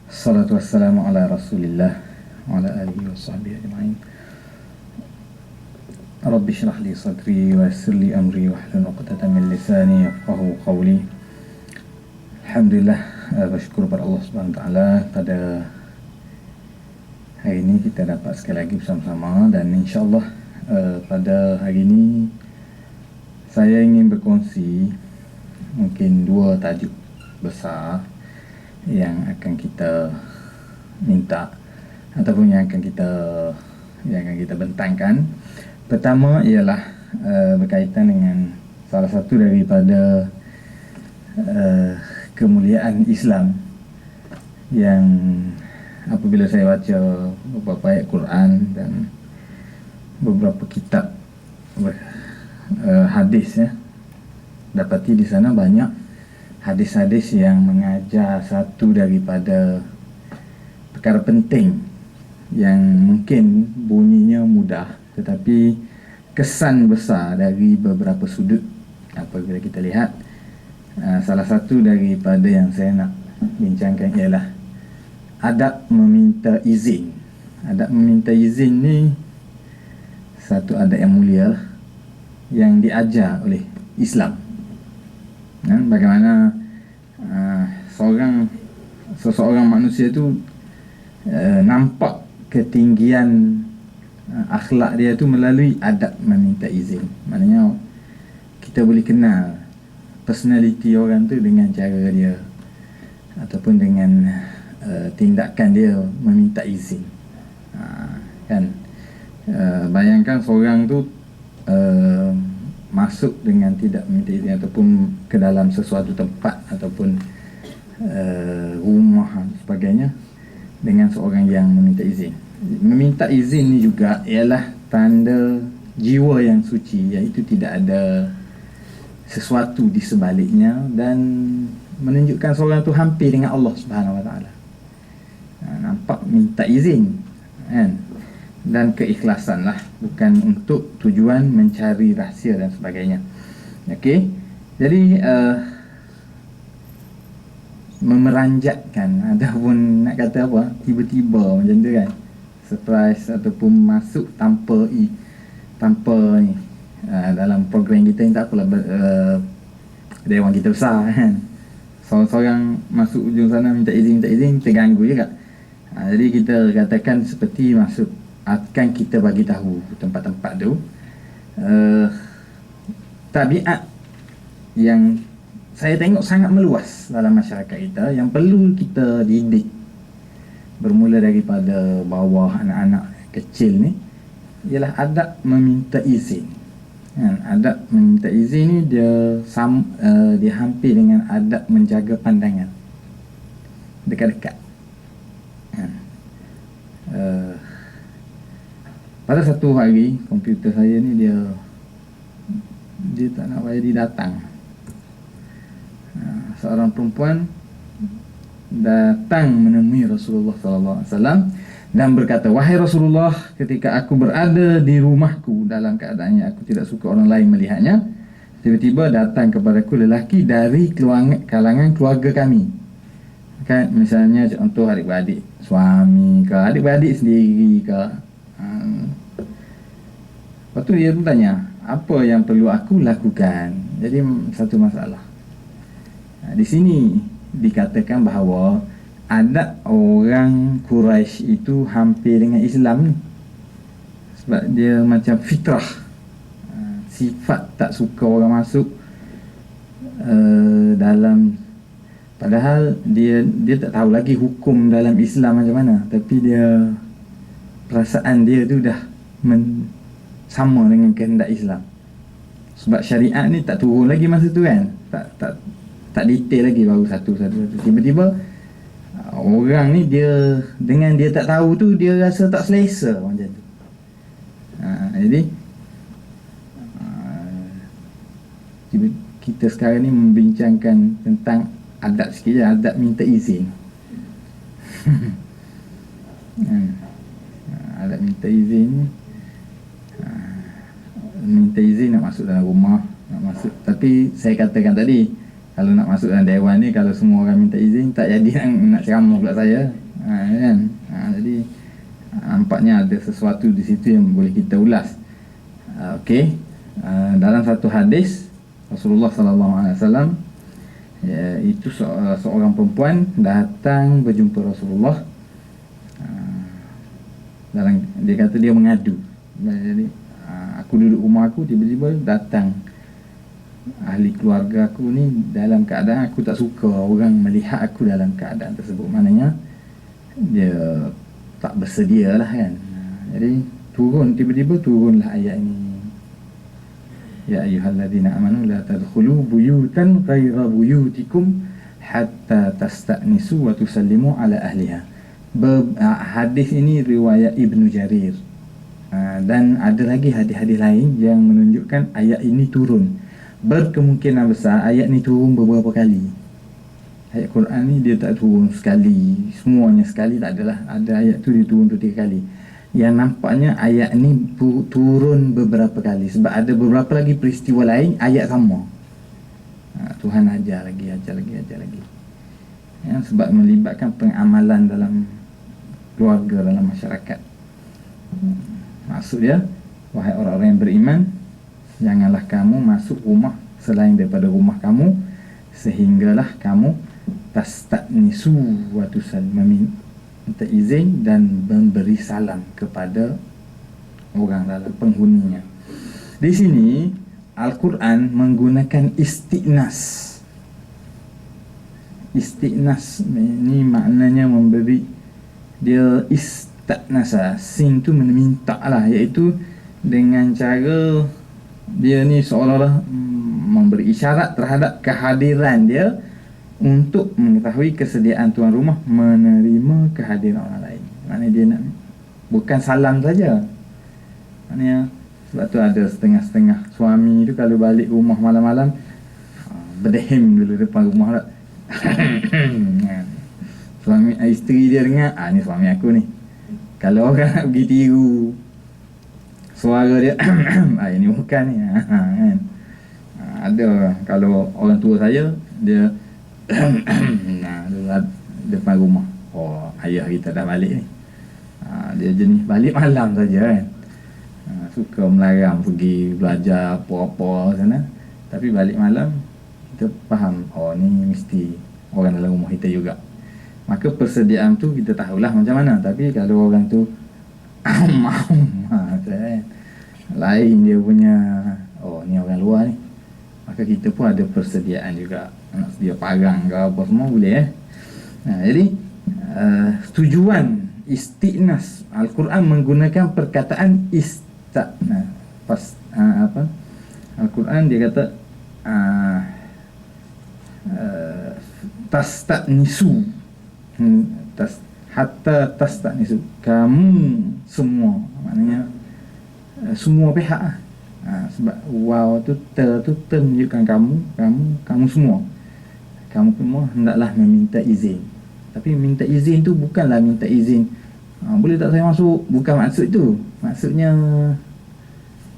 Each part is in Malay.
Salatu wassalamu ala rasulillah wa ala alihi wa sahbihi ajma'in. Rabbi syrah li sadri wa yassir li amri wa hlul 'uqdatam min lisani yafqahu qawli. Alhamdulillah, bersyukur kepada Allah Subhanahu wa taala pada hari ini kita dapat sekali lagi bersama-sama, dan insya-Allah pada hari ini saya ingin berkongsi mungkin dua tajuk besar yang akan kita minta ataupun yang akan kita bentangkan. Pertama ialah berkaitan dengan salah satu daripada kemuliaan Islam yang apabila saya baca beberapa ayat Quran dan beberapa kitab hadis, dapati di sana banyak hadis-hadis yang mengajar satu daripada perkara penting yang mungkin bunyinya mudah tetapi kesan besar dari beberapa sudut apabila kita lihat. Salah satu daripada yang saya nak bincangkan ialah adab meminta izin. Adab meminta izin ni satu adab yang mulia yang diajar oleh Islam. Bagaimana seseorang manusia tu nampak ketinggian akhlak dia tu melalui adab meminta izin. Maknanya kita boleh kenal personality orang tu dengan cara dia ataupun dengan tindakan dia meminta izin. Kan, bayangkan seorang tu masuk dengan tidak meminta izin ataupun ke dalam sesuatu tempat ataupun rumah dan sebagainya dengan seorang yang meminta izin. Meminta izin ni juga ialah tanda jiwa yang suci, iaitu tidak ada sesuatu di sebaliknya dan menunjukkan seorang tu hampir dengan Allah Subhanahu Wa Taala. Nampak minta izin kan, dan keikhlasan lah, bukan untuk tujuan mencari rahsia dan sebagainya. Okey, jadi memeranjatkan ataupun nak kata apa, tiba-tiba macam tu kan, surprise ataupun masuk tanpa ni dalam program kita ni tak apalah, dewan kita besar kan, seorang masuk ujung sana minta izin terganggu juga. Jadi kita katakan seperti masuk, akan kita bagi tahu tempat-tempat tu tabiat yang saya tengok sangat meluas dalam masyarakat kita yang perlu kita didik bermula daripada bawah anak-anak kecil ni, ialah adab meminta izin. Adab meminta izin ni dia hampir dengan adab menjaga pandangan dekat-dekat. Pada satu hari komputer saya ni dia tak nak bagi dia datang. Seorang perempuan datang menemui Rasulullah sallallahu alaihi wasallam dan berkata, "Wahai Rasulullah, ketika aku berada di rumahku dalam keadaannya aku tidak suka orang lain melihatnya, tiba-tiba datang kepadaku lelaki dari kalangan keluarga kami." Kan, misalnya contoh adik-beradik suami ke, adik-beradik sendiri ke. Lepas tu dia pun tanya, apa yang perlu aku lakukan? Jadi satu masalah. Di sini dikatakan bahawa adab orang Quraisy itu hampir dengan Islam ni, sebab dia macam fitrah, sifat tak suka orang masuk dalam, padahal dia tak tahu lagi hukum dalam Islam macam mana, tapi dia perasaan dia tu dah sama dengan kehendak Islam. Sebab syariat ni tak turun lagi masa tu kan, tak detail lagi, baru satu. Tiba-tiba orang ni dia dengan dia tak tahu tu dia rasa tak selesa macam tu. Jadi kita sekarang ni membincangkan tentang adab sikit je, adab minta izin. Adab minta izin, minta izin nak masuk dalam rumah, nak masuk. Tapi saya katakan tadi, Kalau nak masuk dalam dewan ni, kalau semua orang minta izin, tak jadi nak ceramah pula saya. Kan? Jadi nampaknya ada sesuatu di situ yang boleh kita ulas. Okey. Dalam satu hadis Rasulullah sallallahu alaihi wasallam, itu seorang perempuan datang berjumpa Rasulullah. Dia kata dia mengadu. Jadi aku duduk rumah aku, tiba-tiba datang ahli keluarga aku ni dalam keadaan aku tak suka orang melihat aku dalam keadaan tersebut. Maknanya dia tak bersedia lah kan. Jadi tiba-tiba turunlah ayat ini. Ya ayyuhalladzina amanu la tadkhulu buyutan ghaira buyutikum hatta tasta'nisu wa tusallimu ala ahliha. Hadis ini riwayat Ibnu Jarir. Dan ada lagi hadis-hadis lain yang menunjukkan ayat ini turun. Berkemungkinan besar ayat ni turun beberapa kali. Ayat Quran ni dia tak turun sekali, semuanya sekali tak adalah. Ada ayat tu dia turun 2-3 kali. Yang nampaknya ayat ni turun beberapa kali, sebab ada beberapa lagi peristiwa lain ayat sama. Tuhan ajar lagi. Ya, sebab melibatkan pengamalan dalam keluarga, dalam masyarakat. Maksud dia, wahai orang-orang yang beriman, janganlah kamu masuk rumah selain daripada rumah kamu, sehinggalah kamu tasta'nisu wa tusallimu, minta izin dan memberi salam kepada orang dalam penghuninya. Di sini Al-Quran menggunakan isti'nas. Isti'nas ini maknanya memberi, dia ista'nasa, sin tu meminta lah, iaitu dengan cara dia ni seolah-olah memberi isyarat terhadap kehadiran dia untuk mengetahui kesediaan tuan rumah menerima kehadiran orang lain. Maknanya dia nak, bukan salam saja. Maknanya sebab tu ada setengah-setengah suami tu kalau balik rumah malam-malam berdehem dulu depan rumah tak. Suami, isteri dia dengar, ni suami aku ni. Kalau orang nak pergi tiru suara dia, ini bukan ni. Kan? Ada kalau orang tua saya, dia depan rumah, ayah kita dah balik ni. Dia jenis balik malam saja kan. Suka melarang pergi belajar apa-apa sana, tapi balik malam kita faham, ni mesti orang dalam rumah kita juga. Maka persediaan tu kita tahulah macam mana. Tapi kalau orang tu lain dia punya, ni orang luar ni, maka kita pun ada persediaan juga. Nak sedia parang ke apa semua boleh jadi tujuan isti'nas, Al-Quran menggunakan perkataan ista'na. Al-Quran dia kata tasta'nisu, hatta tasta'nisu, kamu semua, maknanya semua pihak sebab waw tu menunjukkan kamu semua hendaklah meminta izin. Tapi minta izin tu bukanlah minta izin boleh tak saya masuk, bukan maksud tu. Maksudnya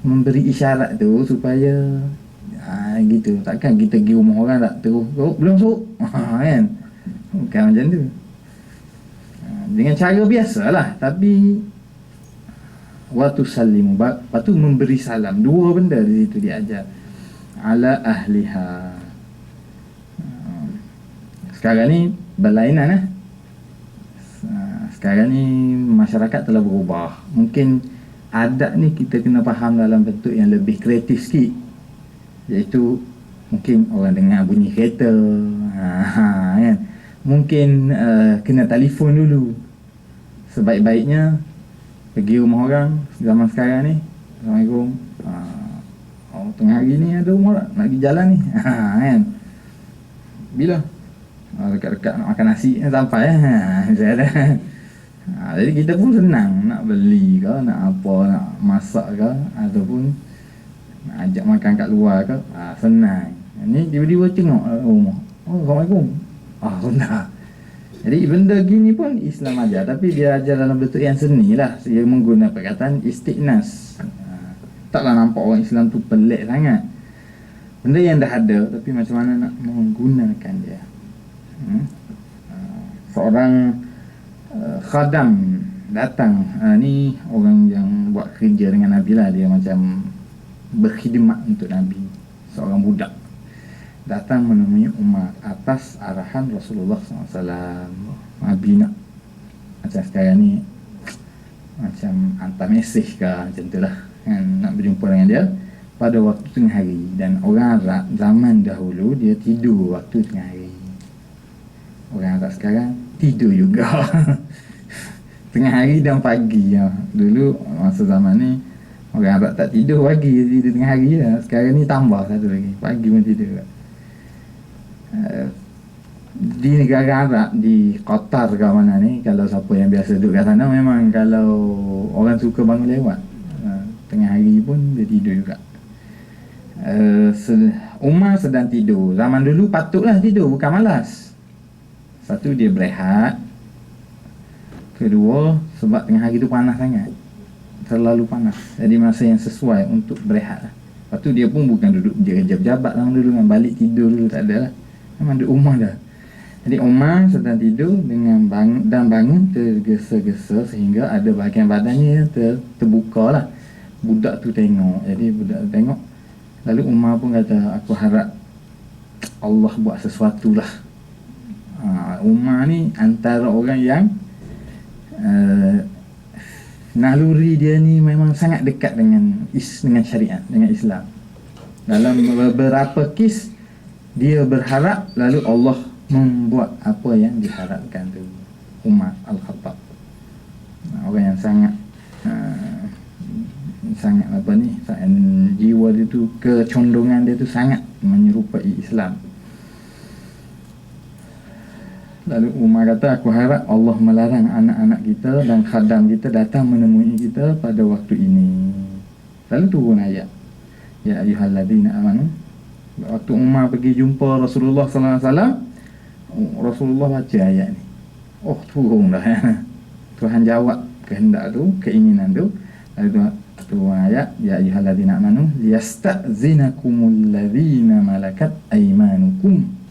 memberi isyarat tu supaya gitu. Takkan kita pergi rumah orang tak terus belum masuk kan, bukan macam tu. Dengan cara biasalah, tapi waktu salimu, lepas tu memberi salam. Dua benda di situ dia ajar. Ala ahliha. Sekarang ni berlainan Sekarang ni masyarakat telah berubah. Mungkin adat ni kita kena faham dalam bentuk yang lebih kreatif sikit, iaitu mungkin orang dengar bunyi kereta kan? Mungkin kena telefon dulu. Sebaik-baiknya pergi rumah orang zaman sekarang ni, Assalamualaikum, tengah hari ni ada rumah tak? Nak pergi jalan ni kan? Bila? Dekat-dekat nak makan nasi sampai jadi kita pun senang nak beli ke, nak apa, nak masak ke, ataupun nak ajak makan kat luar ke, senang. Ni tiba-tiba tengok rumah, Assalamualaikum, sudah. Jadi benda gini pun Islam ajar, tapi dia ajar dalam bentuk yang seni lah. Dia menggunakan perkataan istiqnas. Taklah nampak orang Islam tu pelik sangat. Benda yang dah ada, tapi macam mana nak menggunakan dia. Seorang khadam datang, ni orang yang buat kerja dengan Nabi lah, dia macam berkhidmat untuk Nabi. Seorang budak datang menemui Umar atas arahan Rasulullah SAW. Nabi nak macam sekarang ni, macam hantar mesej ke macam tu lah kan, nak berjumpa dengan dia pada waktu tengah hari. Dan orang Arab zaman dahulu dia tidur waktu tengah hari. Orang Arab sekarang tidur juga tengah hari dan pagi ya. Dulu masa zaman ni orang Arab tak tidur pagi, tidur tengah hari lah. Sekarang ni tambah satu lagi, pagi pun tidur. Di negara Arab, di Qatar ke mana ni, kalau siapa yang biasa duduk kat sana, memang kalau orang suka bangun lewat tengah hari pun dia tidur juga. Umar sedang tidur. Zaman dulu patutlah tidur, bukan malas. Satu, dia berehat. Kedua, sebab tengah hari tu panas sangat, terlalu panas, jadi masa yang sesuai untuk berehat lah. Lepas tu dia pun bukan duduk jabat zaman dulu kan, balik tidur dulu tak ada lah, memang duduk rumah dah. Jadi Umar sedang tidur dengan bangun tergesa-gesa sehingga ada bahagian badannya terbuka lah. Budak tu tengok, jadi budak tu tengok, lalu Umar pun kata, aku harap Allah buat sesuatu lah. Umar ni antara orang yang naluri dia ni memang sangat dekat dengan syariat, dengan Islam. Dalam beberapa kes dia berharap, lalu Allah membuat apa yang diharapkan tu. Umar Al-Khattab, orang yang sangat apa ni, jiwa dia tu, kecondongan dia tu sangat menyerupai Islam. Lalu Umar kata, aku harap Allah melarang anak-anak kita dan khadam kita datang menemui kita pada waktu ini. Lalu turun ayat, ya ayyuhalladzina amanu. Waktu Umar pergi jumpa Rasulullah sallallahu alaihi wasallam, Rasulullah baca ayat ni. Oh, turun dah ya. Tuhan jawab kehendak tu, keinginan tu. Lalu turun ayat, ya ayyuhalladzina amanu liyasta'zinakumul ladzina malakat aymanukum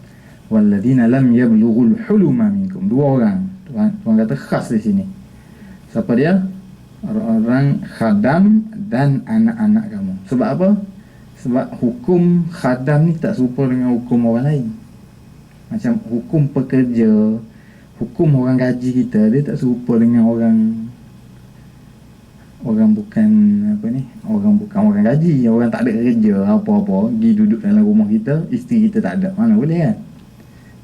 walladzina lam yablughul huluma minkum. Dua orang. Tuhan kata khas di sini. Siapa dia? Orang khadam dan anak-anak kamu. Sebab apa? Sebab hukum khadam ni tak serupa dengan hukum orang lain. Macam hukum pekerja, hukum orang gaji kita, dia tak serupa dengan orang bukan apa ni, orang bukan orang gaji, orang tak ada kerja apa-apa, pergi duduk dalam rumah kita, isteri kita tak ada, mana boleh kan.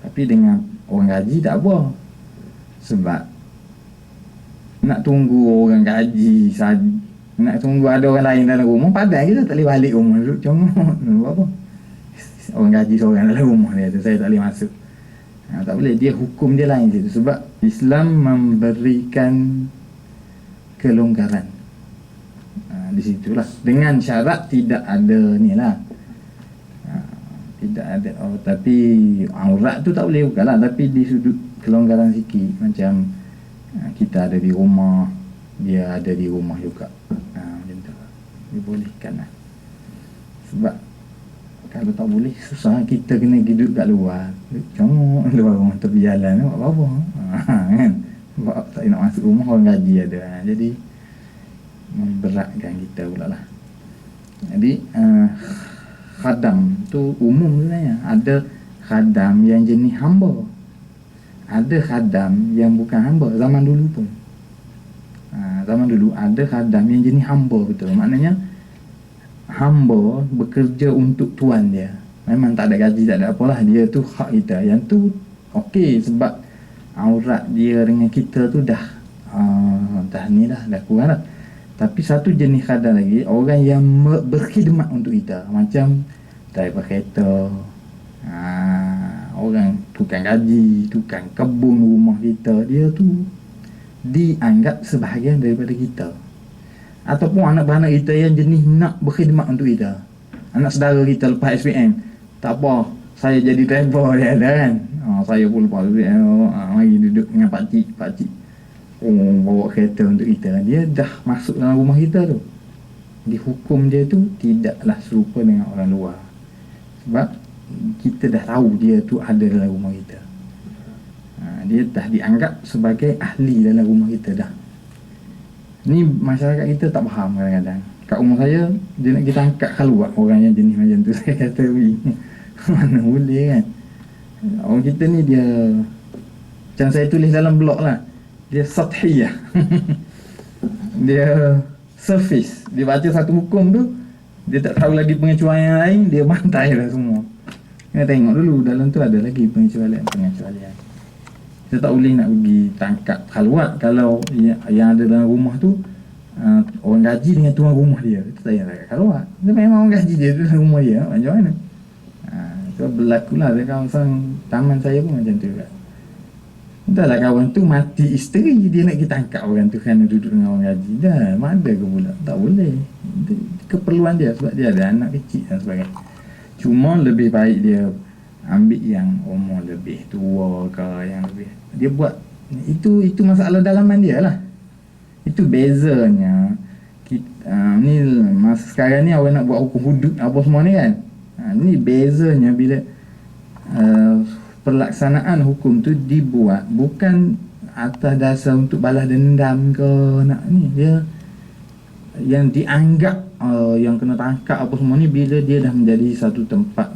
Tapi dengan orang gaji tak apa, sebab nak tunggu orang gaji, nak tunggu ada orang lain dalam rumah, padahal kita tak boleh balik rumah duduk congok. Buat apa? Orang gaji seorang dalam rumah dia tu, saya tak boleh masuk. Tak boleh, dia hukum dia lain situ. Sebab Islam memberikan kelonggaran di situlah, dengan syarat tidak ada ni lah, tidak ada tapi aurat tu tak boleh buka lah, tapi di sudut kelonggaran sikit, macam kita ada di rumah, dia ada di rumah juga, macam tu dibolehkan lah. Sebab kalau tak boleh, susah, kita kena duduk kat luar, cuma luar rumah tepi jalan, buat apa-apa kan, sebab tak nak masuk rumah, orang gaji ada, jadi memberatkan kita pula lah. Jadi khadam tu umum sebenarnya. Ada khadam yang jenis hamba, ada khadam yang bukan hamba. Zaman dulu pun zaman dulu ada khadam yang jenis hamba betul, maknanya hamba bekerja untuk tuan dia, memang tak ada gaji, tak ada apalah, dia tu hak kita. Yang tu okey, sebab aurat dia dengan kita tu dah ni dah kurang dah. Tapi satu jenis khadam lagi, orang yang berkhidmat untuk kita, macam driver kereta, orang tukang gaji, tukang kebun rumah kita, dia tu dianggap sebahagian daripada kita. Ataupun anak-anak kita yang jenis nak berkhidmat untuk kita, anak saudara kita lepas SPM, tak apa, saya jadi driver dia ada kan, saya pun lepas SPM, mari duduk dengan pakcik, bawa kereta untuk kita, dia dah masuk dalam rumah kita tu. Di hukum dia tu tidaklah serupa dengan orang luar. Sebab kita dah tahu dia tu ada dalam rumah kita. Dia dah dianggap sebagai ahli dalam rumah kita dah. Ni masyarakat kita tak faham kadang-kadang. Kat rumah saya, dia nak kita angkat keluar orang yang jenis macam tu. Saya kata, mana boleh kan. Orang kita ni dia, macam saya tulis dalam blog lah, dia sathiyah. Dia surface. Dia baca satu hukum tu, dia tak tahu lagi pengecualian yang lain, dia bantai lah semua. Kena tengok dulu, dalam tu ada lagi pengecualian. Kita tak boleh nak pergi tangkap khaluat kalau yang ada dalam rumah tu orang gaji dengan tuan rumah dia. Itu tak payah tangkap khaluat. Dia memang orang gaji dia dalam rumah dia. Macam mana? Itu berlakulah di kawasan taman saya pun macam tu juga. Entahlah kawan tu mati isteri, dia nak kita tangkap orang tu kerana duduk dengan orang gaji. Dah, mana ke pula? Tak boleh. Itu keperluan dia sebab dia ada anak kecil dan sebagainya. Cuma lebih baik dia ambil yang umur lebih tua ke yang lebih. Dia buat itu masalah dalaman dia lah. Itu bezanya kita, ni masa sekarang ni orang nak buat hukum hudud apa semua ni kan. Ni bezanya bila pelaksanaan hukum tu dibuat bukan atas dasar untuk balas dendam ke nak ni. Dia yang dianggap yang kena tangkap apa semua ni bila dia dah menjadi satu tempat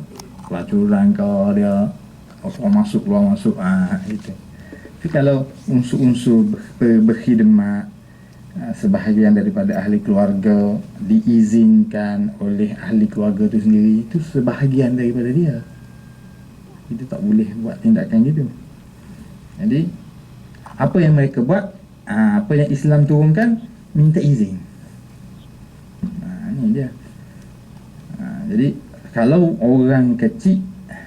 pelacuran ke, dia orang masuk keluar masuk, itu. Tapi kalau unsur-unsur berkhidmat, sebahagian daripada ahli keluarga diizinkan oleh ahli keluarga tu sendiri, itu sebahagian daripada dia. Kita tak boleh buat tindakan gitu. Jadi apa yang mereka buat, apa yang Islam turunkan, minta izin. Ni dia. Jadi kalau orang kecil,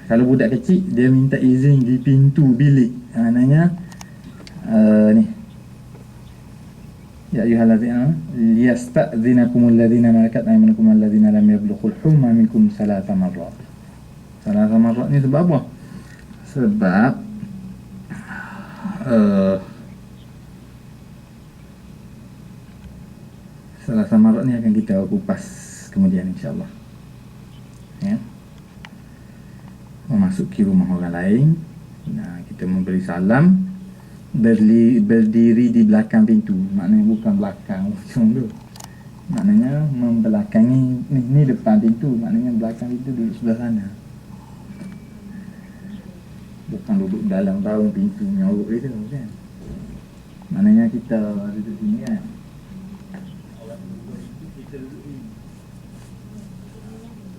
kalau budak kecil, dia minta izin di pintu bilik. Maknanya ni, ya ayyuhallazina liyasta'dzinakumul ladzina malakat aymanukum alladzina lam yablughul hulma minkum salasa marrat. Salasa marrat ni sebab apa? Sebab salasa marrat ni akan kita kupas kemudian insya-Allah. Ya. Memasuki rumah orang lain, kita memberi salam, berdiri di belakang pintu. Maknanya bukan belakang ujung tu, maknanya membelakangi ni depan pintu, maknanya belakang pintu duduk sebelah sana, bukan duduk dalam raung pintu nyorok itu kan. Maknanya kita duduk sini kan, orang duduk situ, kita duduk ni,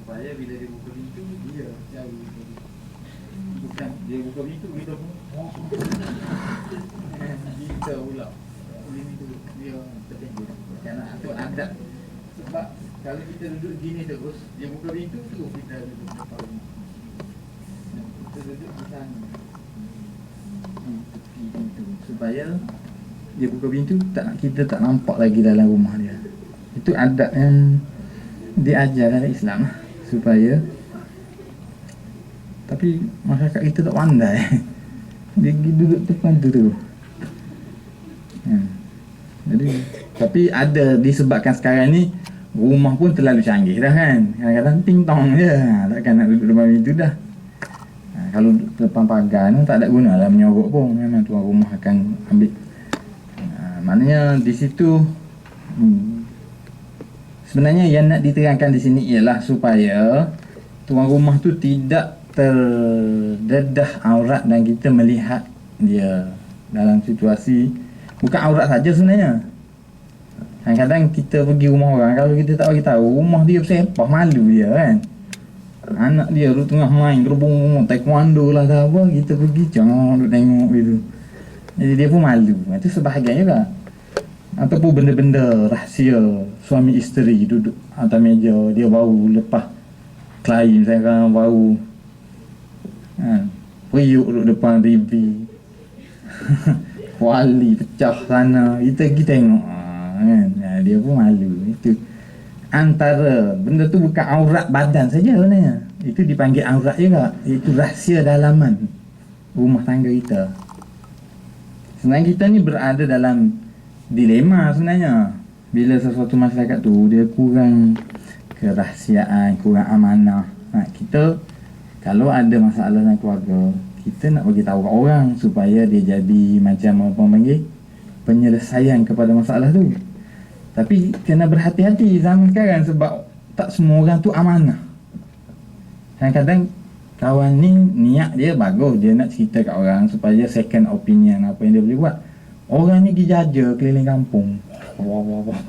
supaya bila dia buka pintu dia cari, bukan dia buka pintu kita pun kita pula pintu dia tertentu. Kerana itu adat. Sebab kalau kita duduk gini terus, dia buka pintu tu kita duduk depan rumah. Kita duduk di sana, tepi pintu, supaya dia buka pintu kita tak nampak lagi dalam rumah dia. Itu adat yang diajar dalam Islam supaya, tapi masyarakat kita tak pandai. Dia duduk depan tu. Jadi, tapi ada disebabkan sekarang ni rumah pun terlalu canggih dah kan. Kadang-kadang ting tong je, takkan nak duduk depan pintu dah. Kalau depan pagar ni tak ada guna lah menyorok pun, memang tuan rumah akan ambil. Maknanya di situ sebenarnya yang nak diterangkan di sini ialah supaya tuan rumah tu tidak terdedah aurat dan kita melihat dia dalam situasi bukan aurat saja sebenarnya. Kadang-kadang kita pergi rumah orang, kalau kita tak bagi tahu rumah dia bersepah, malu dia kan. Anak dia duduk tengah main gerbong taekwondo lah ke apa, kita pergi jangan duduk tengok gitu. Jadi dia pun malu. Itu sebahagian juga. Ataupun benda-benda rahsia suami isteri duduk atas meja, dia baru lepas klien saya kan baru periuk duduk depan TV. Kuali pecah sana, kita pergi tengok kan. Dia pun malu. Itu antara benda tu bukan aurat badan saja sebenarnya. Itu dipanggil aurat juga. Itu rahsia dalaman rumah tangga kita. Sebenarnya kita ni berada dalam dilema sebenarnya. Bila sesuatu masyarakat tu dia kurang kerahsiaan, kurang amanah, kita Kalau ada masalah dalam keluarga, kita nak bagi tahu kat orang supaya dia jadi macam apa panggil, penyelesaian kepada masalah tu. Tapi kena berhati-hati zaman sekarang sebab tak semua orang tu amanah. Kadang-kadang kawan ni niat dia bagus, dia nak cerita kat orang supaya second opinion apa yang dia boleh buat. Orang ni pergi jaja keliling kampung. Wah.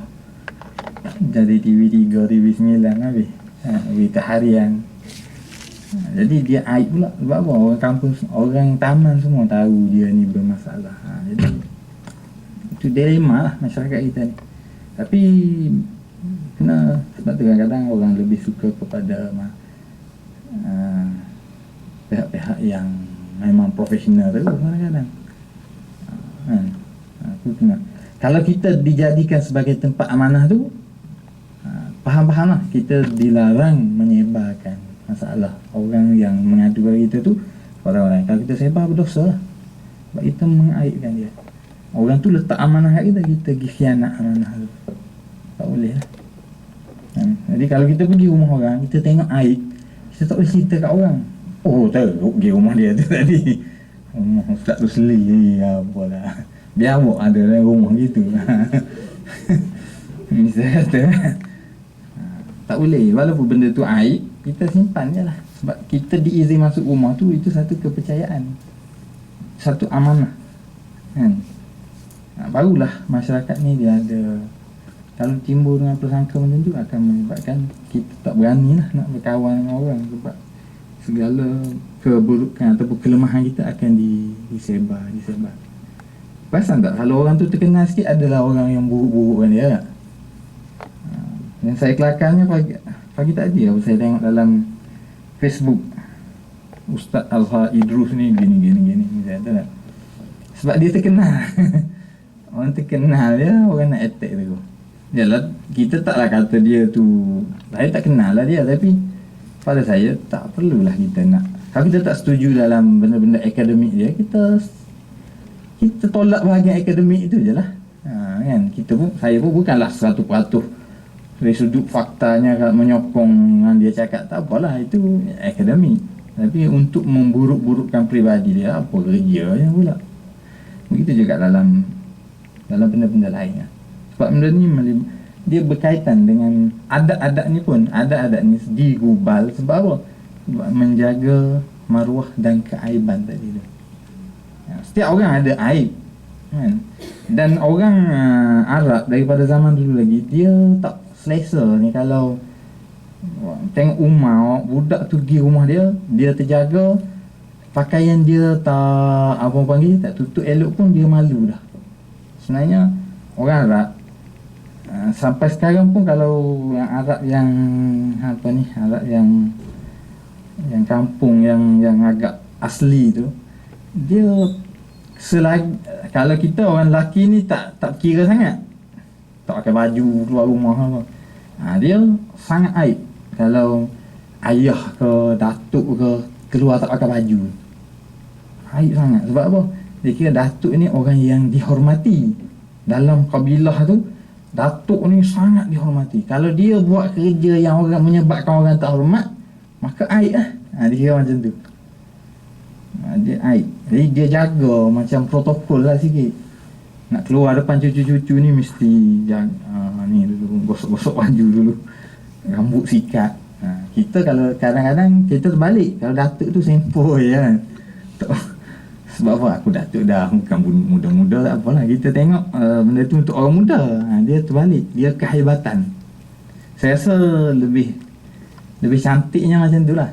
Jadi TV3, TV9 habis. Berita harian. Jadi dia aib pula. Sebab apa? Orang kampung, orang taman semua tahu dia ni bermasalah. Jadi itu dilema lah masyarakat kita ni. Tapi kena, sebab tu kadang-kadang orang lebih suka kepada pihak-pihak yang memang profesional tu kadang-kadang. Aku kena. Kalau kita dijadikan sebagai tempat amanah tu, faham-faham lah, kita dilarang menyebarkan masalah orang yang mengadu kepada kita tu kepada orang. Kalau kita sebar berdosa lah, sebab kita mengaibkan dia. Orang tu letak amanah kat kita, kita pergi khianat amanah tu, tak boleh lah. Jadi kalau kita pergi rumah orang, kita tengok aib, kita tak boleh cerita kat orang. Oh teruk pergi rumah dia tu tadi, rumah Ustaz Rusli, apalah, biar awak ada dalam rumah gitu. Misalnya kata tak boleh, walaupun benda tu aib, kita simpan je lah. Sebab kita diizin masuk rumah tu, itu satu kepercayaan, satu amanah kan. Barulah masyarakat ni dia ada, kalau timbul dengan persangka macam tu akan menyebabkan kita tak berani lah nak berkawan dengan orang, sebab segala keburukan ataupun kelemahan kita akan disebar. Perasan tak, kalau orang tu terkenal sikit adalah orang yang buruk-buruk kan dia. Yang saya kelakarnya pagi tadi lah, saya tengok dalam Facebook Ustaz Azhar Idrus ni gini saya tahu tak? Sebab dia terkenal. Orang terkenal dia, orang nak attack tu. Yalah, kita taklah kata dia tu, saya tak kenal lah dia, tapi pada saya tak perlulah kita nak, kalau kita tak setuju dalam benda-benda akademik dia, kita tolak bahagian akademik itu je lah. Kan, saya pun bukanlah 100% dari sudut faktanya menyokong yang dia cakap, tak apalah, itu akademik. Tapi untuk memburuk-burukkan peribadi dia, apa kerjanya pula. Begitu juga dalam benda-benda lain. Sebab benda ni dia berkaitan dengan adat-adat ni pun. Adat-adat ni digubal sebab apa? Sebab menjaga maruah dan keaiban tadi tu. Setiap orang ada aib kan? Dan orang Arab daripada zaman dulu lagi, dia tak selesa ni kalau tengok Umar, budak tu pergi rumah dia terjaga, pakaian dia tak apa panggil, tak tutup elok pun dia malu dah. Sebenarnya orang Arab sampai sekarang pun, kalau yang Arab yang Arab yang kampung yang agak asli tu, dia kalau kita orang lelaki ni tak kira sangat, tak pakai baju keluar rumah apa, dia sangat aib kalau ayah ke datuk ke keluar tak pakai baju. Aib sangat. Sebab apa? Dia kira datuk ni orang yang dihormati dalam kabilah tu. Datuk ni sangat dihormati. Kalau dia buat kerja yang menyebabkan orang tak hormat, maka aib lah. Dia kira macam tu. Dia aib. Jadi dia jaga macam protokol lah sikit. Nak keluar depan cucu-cucu ni mesti ni dulu, gosok-gosok baju dulu, rambut sikat. Kita kalau kadang-kadang kita terbalik, kalau datuk tu sempoi kan. Sebab apa? Aku datuk dah, bukan muda-muda tak apalah. Kita tengok benda tu untuk orang muda. Dia terbalik, dia kehebatan. Saya rasa lebih cantiknya macam tu lah.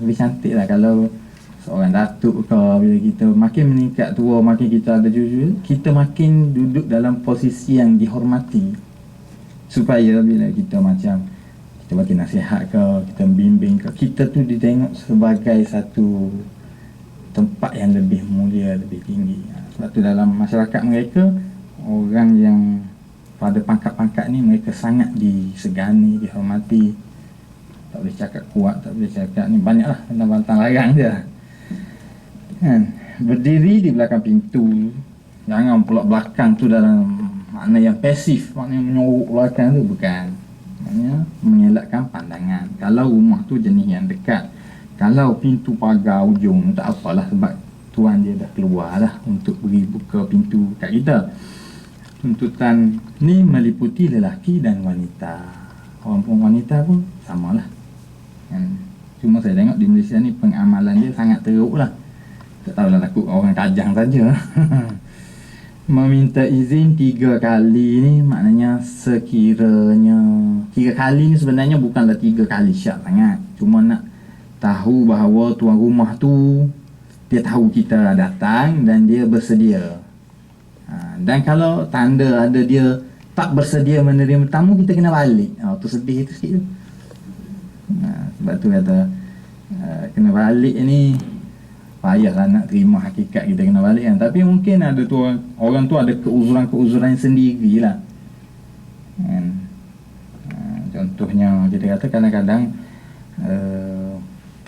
Lebih cantik lah kalau seorang datuk ke, bila kita makin meningkat tua, makin kita ada cucu, kita makin duduk dalam posisi yang dihormati, supaya bila kita macam kita bagi nasihat ke, kita bimbing ke, kita tu ditengok sebagai satu tempat yang lebih mulia, lebih tinggi. Sebab tu dalam masyarakat mereka, orang yang pada pangkat-pangkat ni, mereka sangat disegani, dihormati. Tak boleh cakap kuat, tak boleh cakap ni, banyaklah bantang-bantang larang je kan. Berdiri di belakang pintu, jangan pula belakang tu dalam makna yang pasif, maknanya menyorok belakang tu, bukan. Maknanya mengelakkan pandangan. Kalau rumah tu jenis yang dekat, Kalau pintu pagar ujung tak apalah, sebab tuan dia dah keluar lah untuk beri buka pintu kat kita. Tuntutan ni meliputi lelaki dan wanita. Orang pun wanita pun samalah kan. Cuma saya tengok di Malaysia ni pengamalan dia sangat teruk lah. Tak tahulah takut orang kajang saja. Meminta izin 3 kali ni maknanya sekiranya 3 kali ni sebenarnya bukanlah 3 kali syak sangat. Cuma nak tahu bahawa tuan rumah tu dia tahu kita datang dan dia bersedia. Dan kalau tanda ada dia tak bersedia menerima tamu, kita kena balik. Tu sedih tu sikit tu. Sebab tu kata kena balik ni payahlah nak terima hakikat kita kena balik kan. Tapi mungkin ada tu orang tu ada keuzuran-keuzuran sendirilah kan. Contohnya kita kata kadang-kadang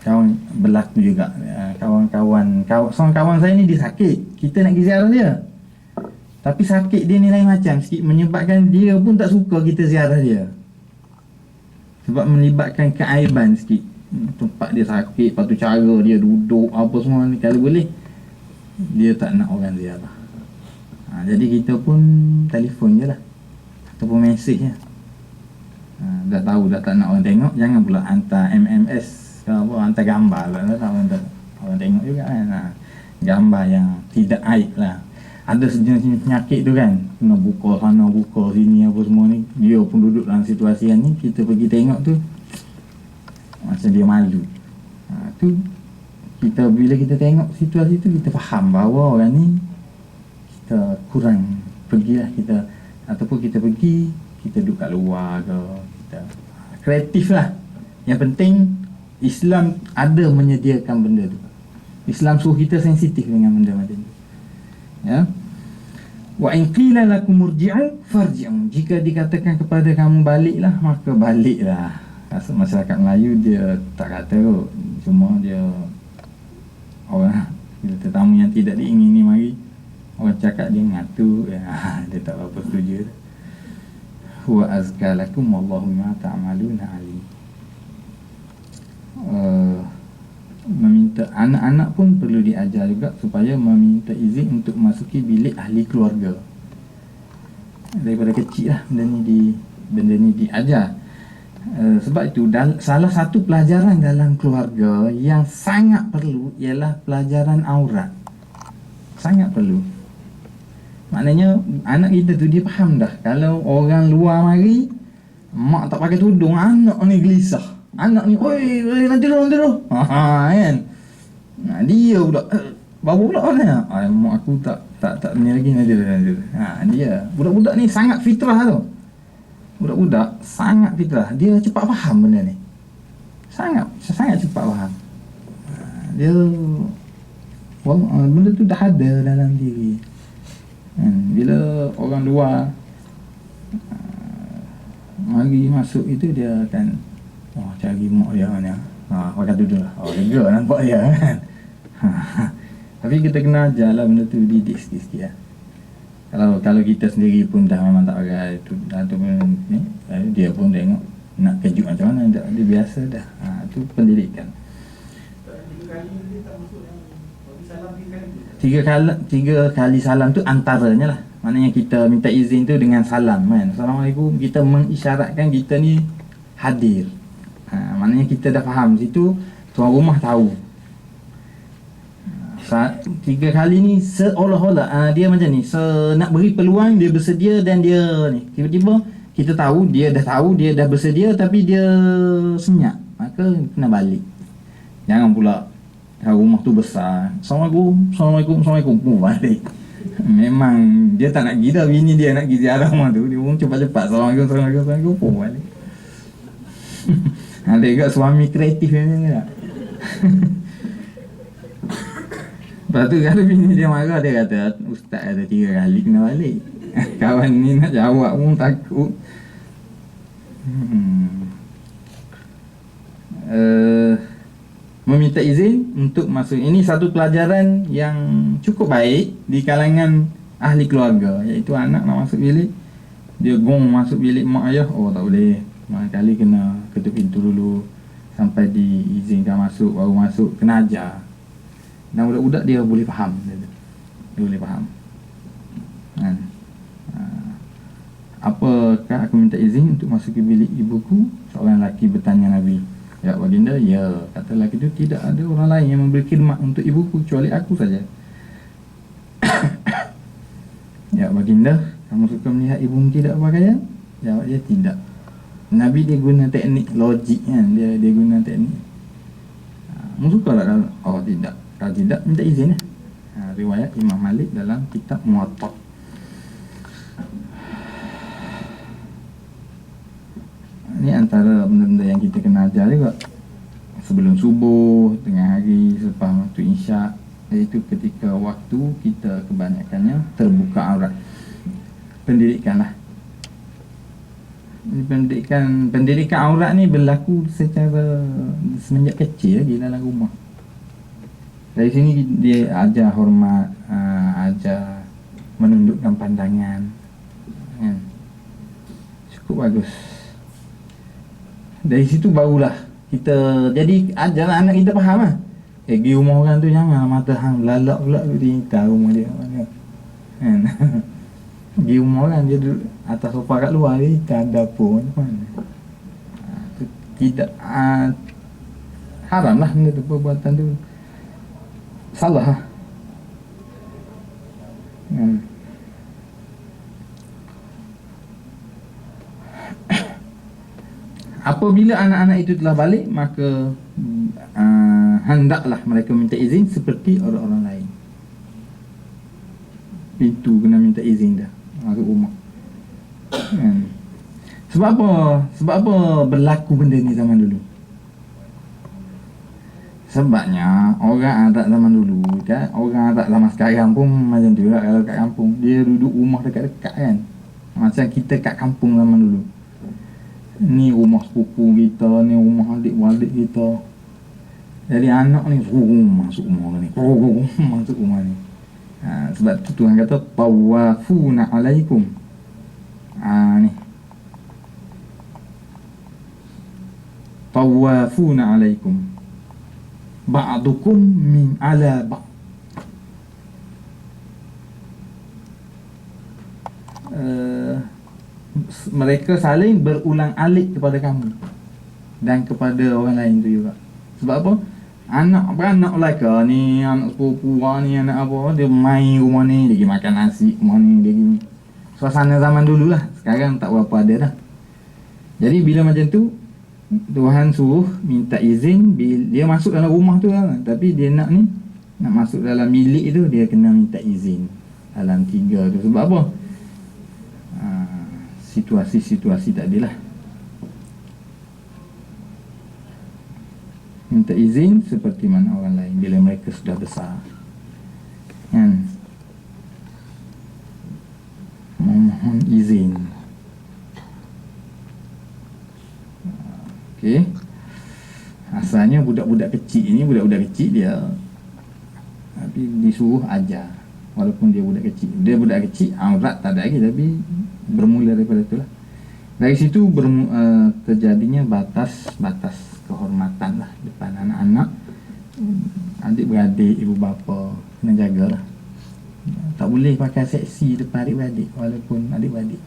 kawan berlaku juga, seorang kawan saya ni dia sakit, kita nak pergi ziarah dia, tapi sakit dia ni lain macam sikit, menyebabkan dia pun tak suka kita ziarah dia sebab melibatkan keaiban sikit. Tempat dia sakit, lepas tu cara dia duduk apa semua ni, kalau boleh dia tak nak orang ziarah. Jadi kita pun telefon je lah ataupun mesej je. Dah tahu dah tak nak orang tengok, jangan pula hantar MMS ke apa, hantar gambar lah, tak orang tengok juga kan. Gambar yang tidak aib lah. Ada sejenis penyakit tu kan, kena buka sana buka sini apa semua ni, dia pun duduk dalam situasi yang ni, kita pergi tengok tu macam dia malu. Tu kita bila kita tengok situasi tu, kita faham bahawa orang ni kita kurang pergilah kita, ataupun kita pergi kita duduk kat luar ke, kita kreatif lah. Yang penting Islam ada menyediakan benda tu. Islam suruh kita sensitif dengan benda macam ni. Ya. Wa in qila lakum murji'u farji'u. Jika dikatakan kepada kamu baliklah, maka baliklah. Masyarakat Melayu dia tak kata kot, cuma dia orang bila tetamu yang tidak diingini mari, orang cakap dia ngatu, dia tak apa setuju. Huwa azka lakum wallahu ma ta'maluna alim. Meminta, anak-anak pun perlu diajar juga supaya meminta izin untuk masuki bilik ahli keluarga. Daripada kecil lah benda ni diajar. Sebab itu salah satu pelajaran dalam keluarga yang sangat perlu ialah pelajaran aurat. Sangat perlu. Maknanya anak kita tu dia faham dah, kalau orang luar mari mak tak pakai tudung, anak ni gelisah. Anak ni, oi, nanti dulu. Kan. Dia pula baru pula mana? Mak aku tak ni lagi nanti. Dia budak-budak ni sangat fitrah tu. Budak-budak sangat fitrah, dia cepat faham benda ni. Sangat cepat faham. Dia benda tu dah ada dalam diri. Bila orang luar mari masuk itu, dia akan cari mak dia mana. Pakai duduk lah. Lega nampak dia kan. Tapi kita kena ajarlah benda tu, didik sikit-sikit lah. Kalau kita sendiri pun dah memang tak pakai tu, ataupun ni, dia pun tengok nak kejut macam mana, dia biasa dah. Tu pendidikan. 3 kali salam tu antaranya lah. Maknanya kita minta izin tu dengan salam kan. Assalamualaikum, kita mengisyaratkan kita ni hadir. Maknanya kita dah faham situ, tuan rumah tahu. 3 kali ni seolah-olah dia macam ni, nak beri peluang dia bersedia, dan dia ni tiba-tiba kita tahu dia dah bersedia tapi dia senyap, maka kena balik. Jangan pula rumah tu besar, Assalamualaikum pun balik. Memang dia tak nak pergi dah, bini dia nak pergi ziarah rumah tu, dia pun cepat-cepat Assalamualaikum pun balik. Ada juga suami kreatif ni tak? Lepas tu kalau bini dia marah, dia kata ustaz ada 3 kali kena balik. Kawan ni nak jawab pun takut. Meminta izin untuk masuk, ini satu pelajaran yang cukup baik di kalangan ahli keluarga, iaitu anak nak masuk bilik, dia gong masuk bilik mak ayah, tak boleh, kali kena ketuk pintu dulu, sampai diizinkan masuk, baru masuk kena ajar. Dan budak-budak dia boleh faham, dia boleh faham kan? Apakah aku minta izin untuk masuk ke bilik ibuku? Seorang lelaki bertanya Nabi. Ya baginda, ya, kata lelaki itu, tidak ada orang lain yang memberi khidmat untuk ibuku kecuali aku saja. Ya baginda, kamu suka melihat ibumu tidak berpakaian? Jawab dia, tidak. Nabi dia guna teknik logik kan, dia guna teknik. Kamu suka tak? Oh tidak. Kalau tidak, minta izin ya. Riwayat Imam Malik dalam kitab Muwatta. Ini antara benda-benda yang kita kena ajar juga. Sebelum subuh, tengah hari, selepas waktu isyak, iaitu ketika waktu kita kebanyakannya terbuka aurat. Pendidikan lah. Pendidikan aurat ni berlaku secara semenjak kecil lagi dalam rumah. Dari sini dia ajar hormat, ajar menundukkan pandangan kan? Cukup bagus. Dari situ barulah kita jadi ajarlah anak kita faham lah. Pergi rumah orang tu jangan mata hang lalak pula dia tahu rumah dia mana kan. Pergi rumah orang dia duduk atas sofa kat luar, dia tak ada pun mana. Tidak haram lah benda tu, perbuatan tu salah lah. Apabila anak-anak itu telah balik, maka hendaklah mereka minta izin seperti orang-orang lain. Pintu kena minta izin dah masuk rumah. Sebab apa? Sebab apa berlaku benda ni zaman dulu? Sebabnya orang Arab zaman dulu kan, orang Arab zaman sekarang pun macam tu lah. Kalau kat kampung, dia duduk rumah dekat-dekat kan. Macam kita kat kampung zaman dulu. Ni rumah sepupu kita, ni rumah adik-beradik kita. Jadi anak ni masuk rumah ni, masuk rumah ni. Sebab tu Tuhan kata tawafuna alaikum. Ni tawafuna alaikum ba'dukum min ala ba'. Mereka saling berulang alik kepada kamu dan kepada orang lain tu juga. Sebab apa? Anak-anak mereka ni, anak sepupu ni, anak apa, dia main rumah ni, dia pergi makan nasi rumah ni, dia pergi. Suasana zaman dulu lah. Sekarang tak berapa ada dah. Jadi bila macam tu, Tuhan suruh minta izin dia masuk dalam rumah tu lah. Tapi dia nak masuk dalam bilik tu, dia kena minta izin dalam 3 tu. Sebab apa? Situasi-situasi tadi lah. Minta izin seperti mana orang lain bila mereka sudah besar kan. Mohon izin. Okey. Asalnya budak-budak kecil dia tapi disuruh ajar. Walaupun dia budak kecil, aurat tak ada lagi, tapi bermula daripada itulah. Dari situ terjadinya batas kehormatan lah depan anak-anak, adik-beradik, ibu bapa kena jagalah. Tak boleh pakai seksi depan adik-beradik, walaupun adik-beradik.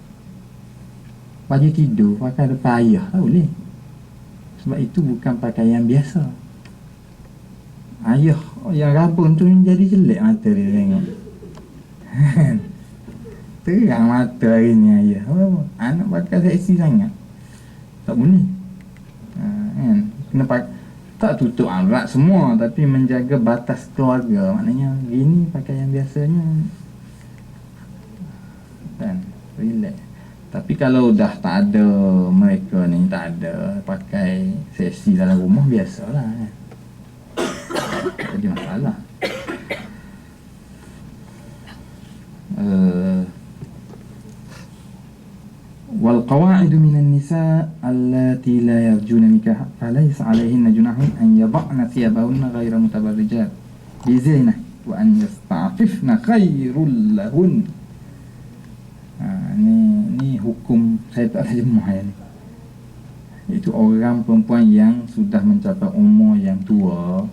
Baju tidur pakai depan ayah tak boleh, sebab itu bukan pakaian biasa. Ayah yang rabun tu jadi jelek mata dia tengok. Terang mata hari ni ayah. Anak pakai seksi sangat tak boleh. Kan? Kena tak tutup aurat semua, tapi menjaga batas keluarga. Maknanya gini pakaian biasanya kan, relax. Tapi kalau dah tak ada, mereka ni tak ada pakai seksi dalam rumah, biasalah kan. Jadi masalah. والقواعد من النساء اللاتي لا يرجون نكاحا فليس عليهن جناح أن يضعن ثيابهن غير متبرجات بزينة وأن يستعففن خير لهن. Ni hukum, saya tak terjemah ni. Iaitu orang perempuan yang sudah mencapai umur yang tua.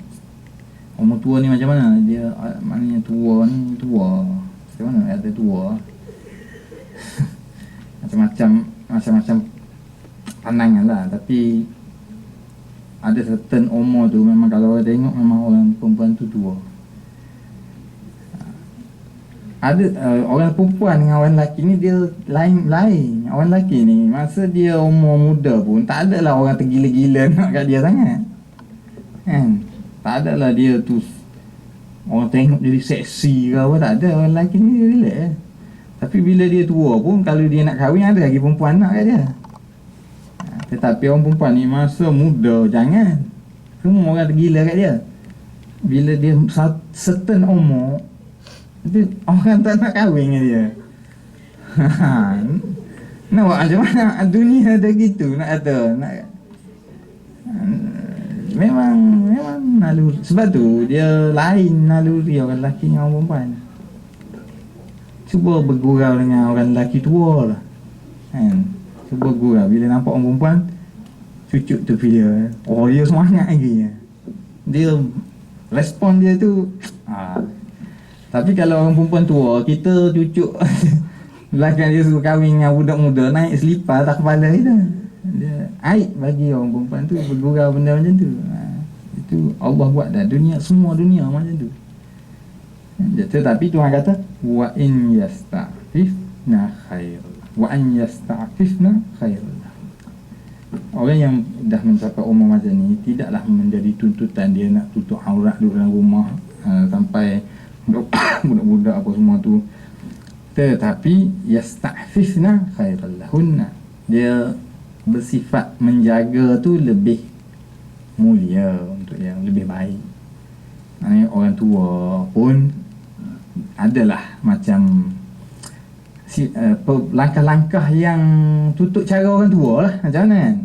Umur tua ni macam mana? Dia maknanya tua ni tua. Macam mana ada tua? Macam-macam pandangan lah. Tapi ada certain umur tu memang kalau orang tengok memang orang perempuan tu tua. Ada orang perempuan dengan orang lelaki ni dia lain. Orang lelaki ni masa dia umur muda pun tak adalah orang tergila-gila nak kat dia sangat. Kan? Tak adalah dia tu orang tengok jadi seksi ke apa, tak ada. Orang lelaki ni dia relax. Tapi bila dia tua pun kalau dia nak kahwin ada lagi perempuan nak kat dia. Tetapi orang perempuan ni masa muda jangan. Semua orang tergila kat dia. Bila dia certain umur dia, orang tak nak kahwin dengan dia. Nak buat macam mana? Dunia ada gitu nak kata. Memang naluri. Sebab tu dia lain naluri orang lelaki dengan orang perempuan. Cuba bergurau dengan orang lelaki tua lah. Kan? Cuba gurau. Bila nampak orang perempuan cucuk tepi dia. Oh dia semangat lagi. Dia respon dia tu Tapi kalau orang perempuan tua, kita cucuk belakang dia suruh kahwin dengan budak muda, naik selipar tak kepala kita. Dia aib bagi orang perempuan tu bergurau benda macam tu. Itu Allah buat dah. Semua dunia macam tu. Tetapi Tuhan kata wa in yasta'fifna khair. Wa in yasta'fifna khair. Orang yang dah mencapai umur macam ni tidaklah menjadi tuntutan dia nak tutup aurat di dalam rumah sampai budak-budak apa semua tu. Tetapi yasta'fifna khairal lahunna. Dia bersifat menjaga tu lebih mulia untuk yang lebih baik. Orang tua pun adalah macam langkah-langkah yang tutup cara orang tua lah. Macam mana kan?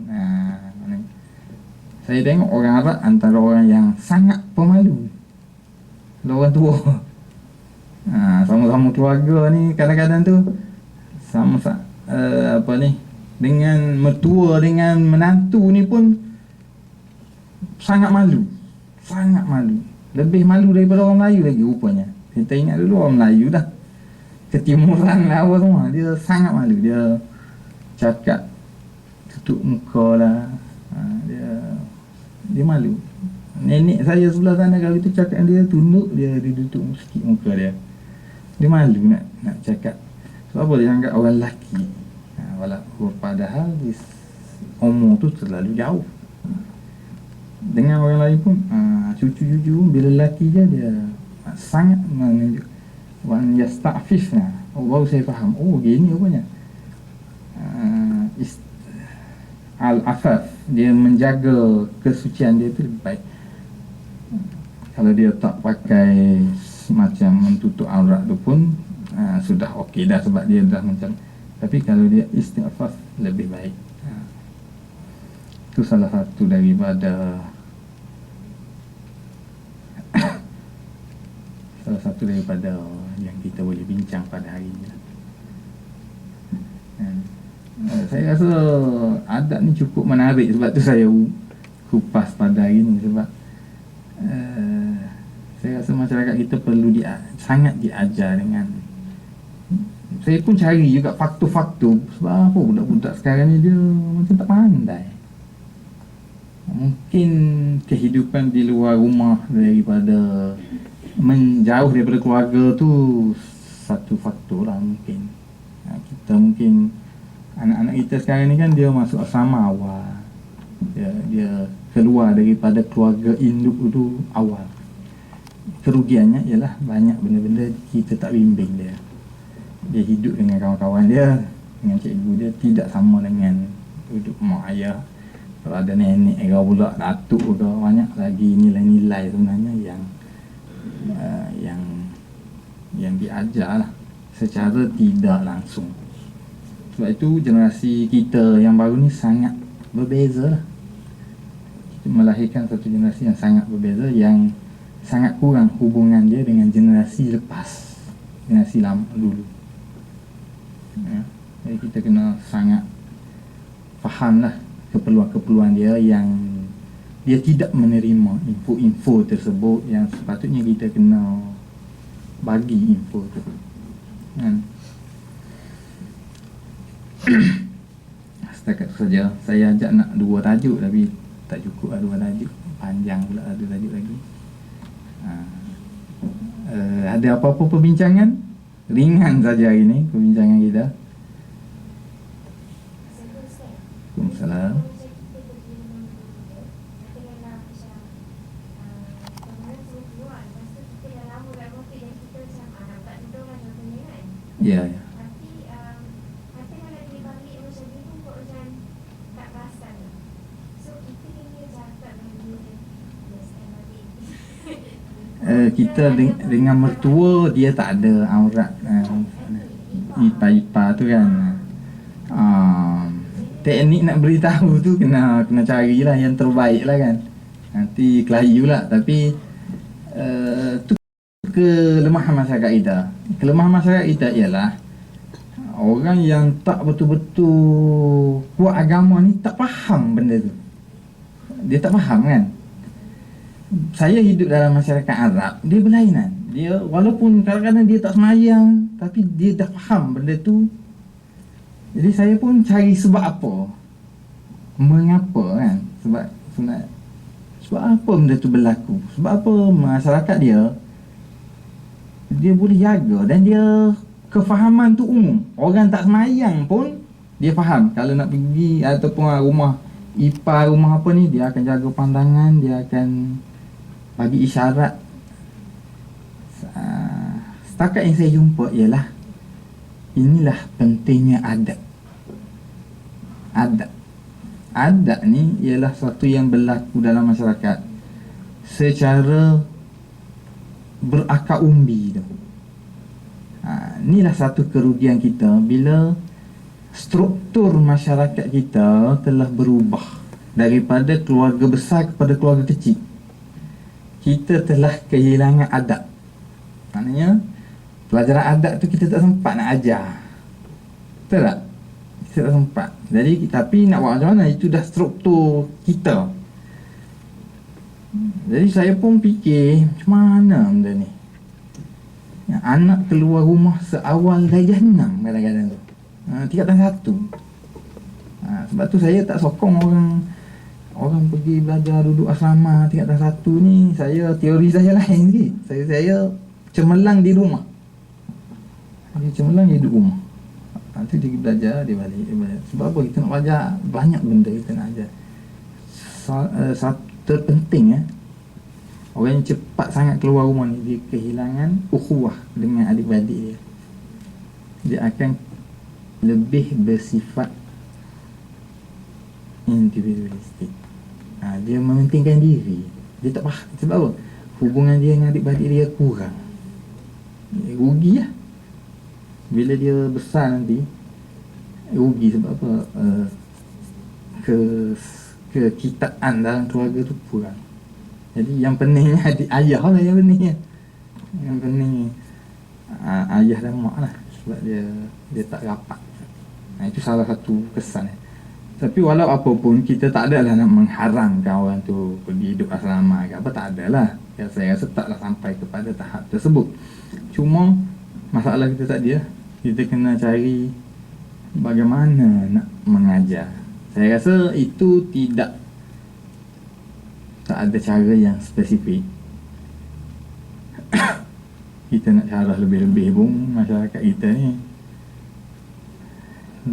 Saya tengok orang Arab antara orang yang sangat pemalu. Kalau orang tua sama-sama keluarga ni kadang-kadang tu sama dengan mertua dengan menantu ni pun sangat malu. Lebih malu daripada orang Melayu lagi rupanya. Kita ingat dulu orang Melayu dah ketimuran lah apa semua, dia sangat malu. Dia cakap tutup muka lah. Dia malu. Nenek saya sebelah sana kalau kita cakap dia tunduk, dia tutup sikit muka dia. Dia malu nak cakap. Sebab apa dia anggap orang lelaki. Walaupun padahal umur tu terlalu jauh. Dengan orang lain pun cucu-cucu bila lelaki je dia sangat menunjuk. Wan yasta'fifna. Baru saya faham. Oh gini rupanya. Al-afaf, dia menjaga kesucian dia tu lebih baik. Kalau dia tak pakai macam mentutup aurat tu pun sudah okey dah sebab dia dah macam. Tapi kalau dia istighfar lebih baik. Itu salah satu daripada yang kita boleh bincang pada hari ini. Saya rasa adab ni cukup menarik, sebab tu saya kupas pada hari ini. Sebab saya rasa masyarakat kita perlu sangat diajar dengan. Saya pun cari juga faktor-faktor. Sebab apa budak-budak sekarang ni dia macam tak pandai. Mungkin kehidupan di luar rumah daripada menjauh daripada keluarga tu satu faktor lah mungkin. Kita mungkin anak-anak kita sekarang ni kan dia masuk asrama awal. Dia keluar daripada keluarga induk tu awal. Kerugiannya ialah banyak benda-benda kita tak bimbing dia. Dia hidup dengan kawan-kawan dia, dengan cikgu dia tidak sama dengan hidup mak ayah. Kalau ada nenek ke pula, datuk ke, banyak lagi nilai-nilai sebenarnya yang diajar lah secara tidak langsung. Sebab itu generasi kita yang baru ni sangat berbeza lah. Kita melahirkan satu generasi yang sangat berbeza, yang sangat kurang hubungan dia dengan generasi lepas, generasi lama dulu. Jadi kita kena sangat faham lah keperluan-keperluan dia yang dia tidak menerima info-info tersebut yang sepatutnya kita kena bagi info tu kan. Setakat saja saya ajak nak 2 tajuk tapi tak cukup lah 2 tajuk, panjang pula ada tajuk lagi. Ada apa-apa perbincangan? Ringan saja hari ni perbincangan kita. Waalaikumsalam. Ya, ya. Kita dengan mertua dia tak ada aurat ipa-ipa tu kan. Teknik nak beritahu tu kena carilah yang terbaik lah kan. Nanti kelayu lah. Tapi tu kelemahan masyarakat kita. Kelemahan masyarakat kita ialah orang yang tak betul-betul kuat agama ni tak faham benda tu. Dia tak faham kan. Saya hidup dalam masyarakat Arab, dia berlainan. Dia walaupun kadang-kadang dia tak semayang, tapi dia dah faham benda tu. Jadi saya pun cari sebab apa, mengapa kan, sebab apa benda tu berlaku, sebab apa masyarakat dia boleh jaga dan dia kefahaman tu umum. Orang tak semayang pun dia faham. Kalau nak pergi ataupun rumah ipar, rumah apa ni, dia akan jaga pandangan, dia akan bagi isyarat. Setakat yang saya jumpa ialah inilah pentingnya adat. Adat ni ialah sesuatu yang berlaku dalam masyarakat secara berakar umbi tu. Inilah satu kerugian kita bila struktur masyarakat kita telah berubah daripada keluarga besar kepada keluarga kecil. Kita telah kehilangan adat. Maknanya pelajaran adat tu kita tak sempat nak ajar. Betul tak? Kita tak sempat. Jadi tapi nak buat macam mana? Itu dah struktur kita. Jadi saya pun fikir macam mana benda ni. Anak keluar rumah seawal darjah 6 kadang-kadang tu. Tingkatan 1. Sebab tu saya tak sokong orang pergi belajar duduk asrama tingkatan 1 ni. Teori saya lain sikit. Saya cemerlang di rumah. Dia cemerlang di rumah. Nanti dia belajar, dia balik. Sebab apa? Kita nak belajar banyak benda kita nak ajar. Satu terpenting orang yang cepat sangat keluar rumah ni, dia kehilangan ukhuwah dengan adik-beradik dia. Dia akan lebih bersifat individualistik. Dia mementingkan diri. Dia tak faham. Sebab apa? Hubungan dia dengan adik-beradik dia kurang. Dia rugi lah. Bila dia besar nanti, rugi sebab apa? Kekitaan dalam keluarga tu kurang. Jadi yang peningnya ayah lah yang peningnya. Yang pening ayah dan mak lah. Sebab dia tak rapat. Itu salah satu kesan. Tapi walau apa pun, kita tak adalah nak mengharamkan orang tu pergi hidup asrama ke apa, tak adalah. Saya rasa taklah sampai kepada tahap tersebut. Cuma masalah kita tak dia. Kita kena cari bagaimana nak mengajar. Saya rasa itu tak ada cara yang spesifik. Kita nak syarah lebih-lebih pun masyarakat kita ni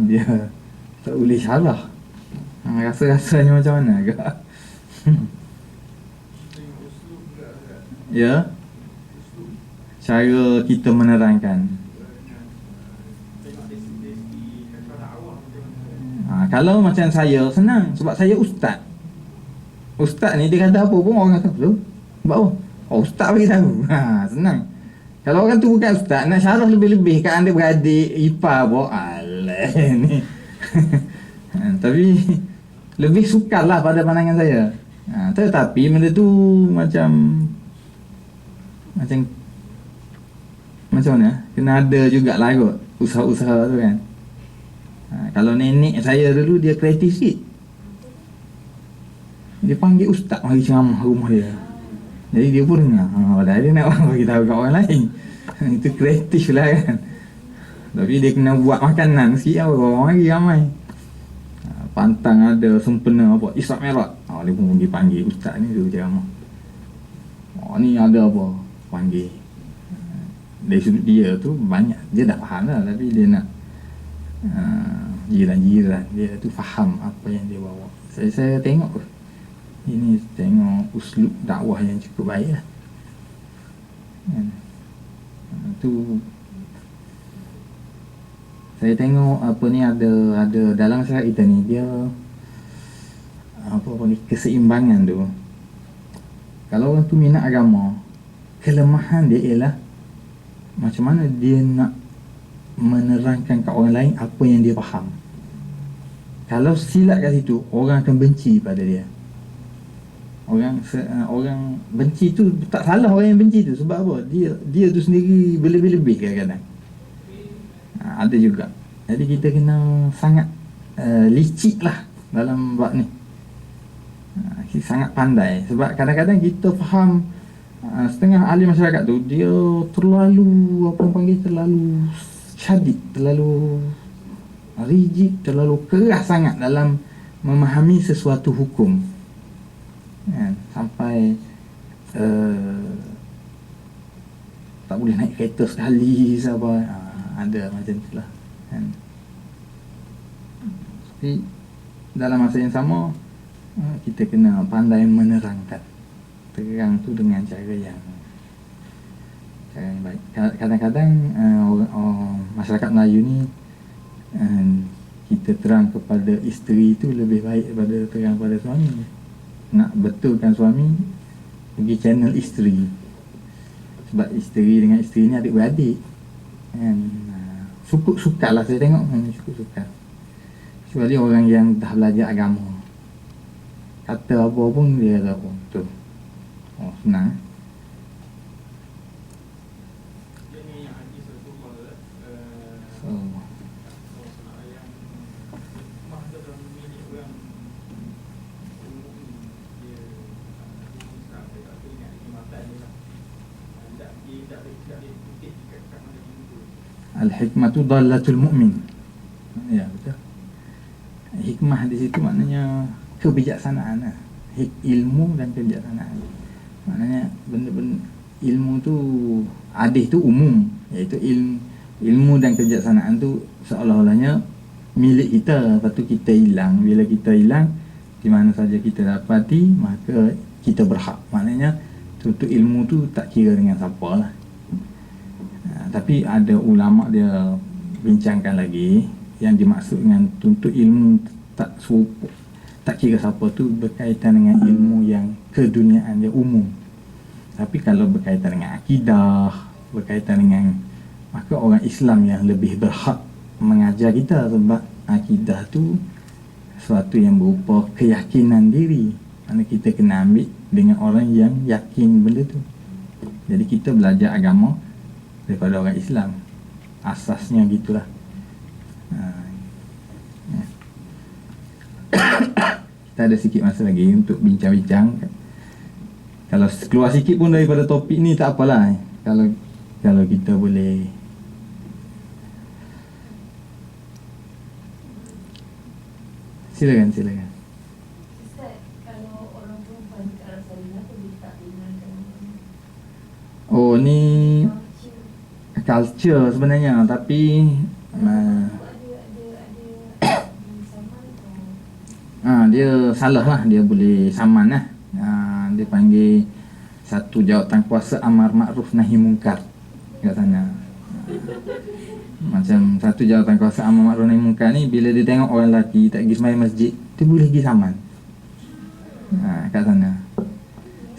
dia tak boleh syarah. Rasa-rasanya macam mana agak. Ya, cara kita menerangkan. Kalau macam saya, senang. Sebab saya ustaz. Ustaz ni dia kata apa pun orang kata, "Loh, sebab apa?" Oh, ustaz bagi tahu. Senang. Kalau orang tu bukan ustaz, nak syarah lebih-lebih kat anda beradik, ipar apa, alah ni. Tapi lebih sukarlah pada pandangan saya. Tetapi benda tu macam mana? Kena ada jugalah kot usaha-usaha tu kan. Kalau nenek saya dulu dia kreatif sikit. Dia panggil ustaz mari ceramah rumah dia. Jadi dia pun dengar. Padahal dia nak bagi tahu kat orang lain. Itu kreatif lah kan. Tapi dia kena buat makanan sikit lah, orang mari ramai. Pantang ada sempena apa, Isyak Mi'raj. Dia pun pergi panggil ustaz ni tu ceramah. Ni ada apa, panggil. Dari sudut dia tu banyak, dia dah faham lah, tapi dia nak jiran-jiran dia tu faham apa yang dia bawa. Saya tengok ini, tengok uslub dakwah yang cukup baik lah. Tu saya tengok apa ni, ada dalam syariat kita ni dia apa ni, keseimbangan tu. Kalau orang tu minat agama, kelemahan dia ialah macam mana dia nak menerangkan kat orang lain apa yang dia faham. Kalau silap kat situ, orang akan benci pada dia. Orang benci tu tak salah, orang yang benci tu sebab apa? Dia tu sendiri berlebih-lebih kadang-kadang. Ada juga. Jadi kita kena sangat licik lah dalam bab ni. Sangat pandai. Sebab kadang-kadang kita faham, setengah ahli masyarakat tu dia terlalu terlalu syadid, terlalu rigid, terlalu keras sangat dalam memahami sesuatu hukum. Sampai tak boleh naik kereta sekali sahabat. Ada macam tu lah kan. Tapi dalam masa yang sama kita kena pandai menerangkan, terang tu dengan cara yang baik. Kadang-kadang masyarakat Melayu ni kita terang kepada isteri tu lebih baik daripada terang pada suami. Nak betulkan suami, pergi channel isteri. Sebab isteri dengan isteri ni adik-beradik kan. Suka lah saya tengok, suka. Kecuali orang yang dah belajar agama, kata apa pun dia tahu betul. Senang. Al-hikmatu dallatul mu'min. Ya, betul. Hikmah di situ maknanya kebijaksanaan lah. Ilmu dan kebijaksanaan. Maknanya benda-benda ilmu tu, adih tu umum, iaitu ilmu dan kebijaksanaan tu seolah-olahnya milik kita. Lepas tu kita hilang. Bila kita hilang, di mana saja kita dapati, maka kita berhak. Maknanya tuntut ilmu tu tak kira dengan siapa lah. Tapi ada ulama dia bincangkan lagi, yang dimaksud dengan tuntut ilmu tak kira siapa tu berkaitan dengan ilmu yang keduniaan, yang umum. Tapi kalau berkaitan dengan akidah, berkaitan dengan, maka orang Islam yang lebih berhak mengajar kita, sebab akidah tu sesuatu yang berupa keyakinan diri. Kerana kita kena ambil dengan orang yang yakin benda tu. Jadi kita belajar agama daripada orang Islam. Asasnya gitulah. Kita ada sikit masa lagi untuk bincang-bincang. Kalau keluar sikit pun daripada topik ni tak apalah. Kalau kita boleh silakan. Ustaz, kalau orang perempuan kat Arab Saudi apa dia tak dikenalkan? Oh, ni culture sebenarnya, tapi dia salah lah, dia boleh saman lah. Dia panggil satu jawatan kuasa amar ma'ruf nahi mungkar kat sana. Macam satu jawatan kuasa amar ma'ruf nahi mungkar ni, bila dia tengok orang lelaki tak pergi sembahyang masjid, dia boleh pergi saman kat sana.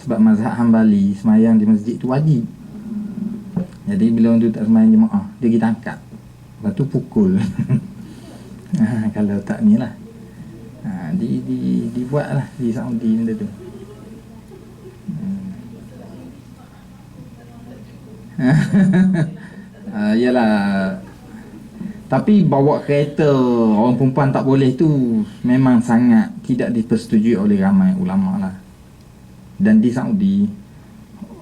Sebab mazhab Hambali, sembahyang di masjid tu wajib. Jadi bila orang tu tak sembahyang jemaah, dia pergi tangkap, lepas tu pukul. Kalau tak ni lah, dibuat lah di Saudi benda tu. Yalah, Tapi bawa kereta orang perempuan tak boleh tu memang sangat tidak dipersetujui oleh ramai ulama lah. Dan di Saudi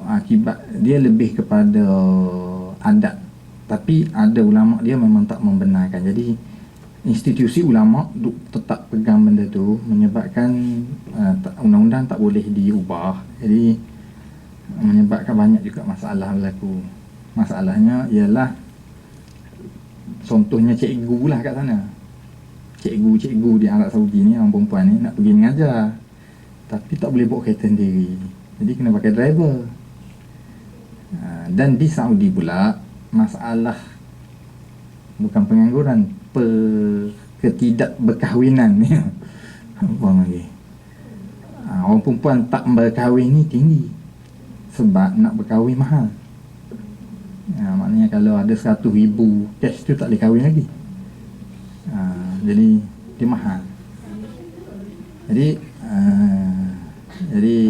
akibat dia lebih kepada adat. Tapi ada ulama dia memang tak membenarkan. Jadi institusi ulama tetap pegang benda tu menyebabkan undang-undang tak boleh diubah. Jadi menyebabkan banyak juga masalah berlaku. Masalahnya ialah contohnya cikgu lah kat sana. Cikgu di Arab Saudi ni, orang perempuan ni nak pergi mengajar, tapi tak boleh bawa kereta sendiri. Jadi kena pakai driver. Dan di Saudi pula masalah bukan pengangguran, ketidakberkahwinan ni. Apa lagi? Orang perempuan tak berkahwin ni tinggi. Sebab nak berkahwin mahal. Maknanya kalau ada 100,000 cash tu tak boleh kahwin lagi. Jadi dia mahal. Jadi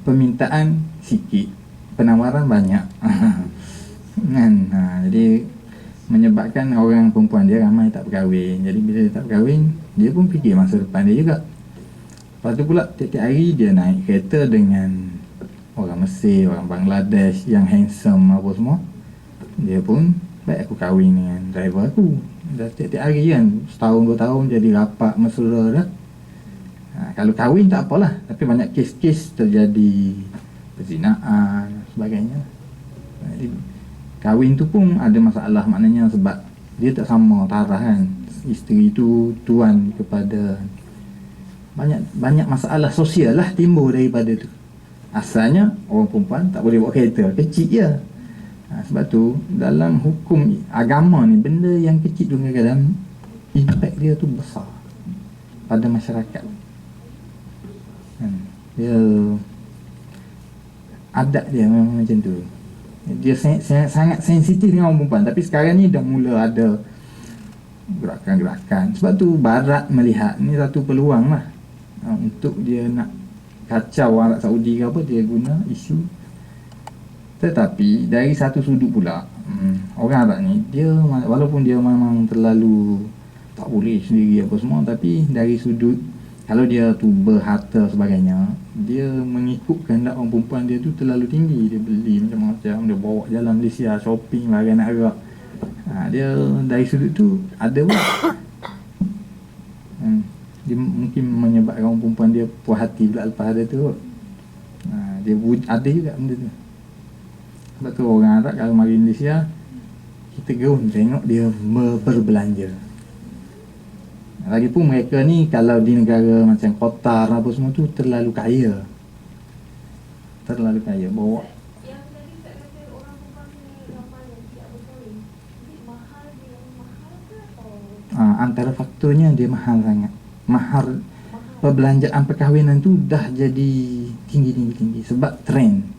permintaan sikit, penawaran banyak. Kan? Jadi menyebabkan orang perempuan dia ramai tak berkahwin. Jadi bila dia tak berkahwin, dia pun fikir masa depan dia juga. Lepas tu pula tiap-tiap hari dia naik kereta dengan orang Mesir, orang Bangladesh yang handsome apa semua. Dia pun, baik aku kahwin dengan driver aku. Dah tiap-tiap hari kan, setahun 2 tahun jadi rapat mesra dah. Kalau kahwin tak apalah, tapi banyak kes-kes terjadi perzinaan sebagainya. Jadi kahwin tu pun ada masalah, maknanya sebab dia tak sama taraf kan. Isteri tu tuan kepada banyak masalah sosial lah timbul daripada tu. Asalnya orang perempuan tak boleh bawa kereta, kecil je. Sebab tu dalam hukum agama ni, benda yang kecil tu kadang-kadang impact dia tu besar pada masyarakat. Dia adat dia memang macam tu. Dia sangat sensitif dengan orang perempuan. Tapi sekarang ni dah mula ada gerakan-gerakan. Sebab tu Barat melihat ni satu peluang lah untuk dia nak kacau Arab Saudi ke apa, dia guna isu. Tetapi dari satu sudut pula, orang Arab ni, dia walaupun dia memang terlalu tak boleh sendiri apa semua, tapi dari sudut kalau dia tu berharta sebagainya, dia mengikut kehendak orang perempuan dia tu terlalu tinggi. Dia beli macam-macam, dia bawa jalan Malaysia shopping lah nak Arab. Dia dari sudut tu ada pula. Dia mungkin menyebabkan orang perempuan dia puas hati pula lepas ada tu. Dia ada juga benda tu. Sebab tu orang Arab kalau mari Malaysia, kita gerun tengok dia berbelanja. Lagipun mereka ni kalau di negara macam Qatar apa semua tu terlalu kaya. Bawa Yang tadi tak kata orang perempuan ni ramai yang tidak berkahwin. Jadi mahal dia mahal ke atau? Antara faktornya dia mahal sangat. Mahal perbelanjaan perkahwinan tu dah jadi tinggi sebab trend.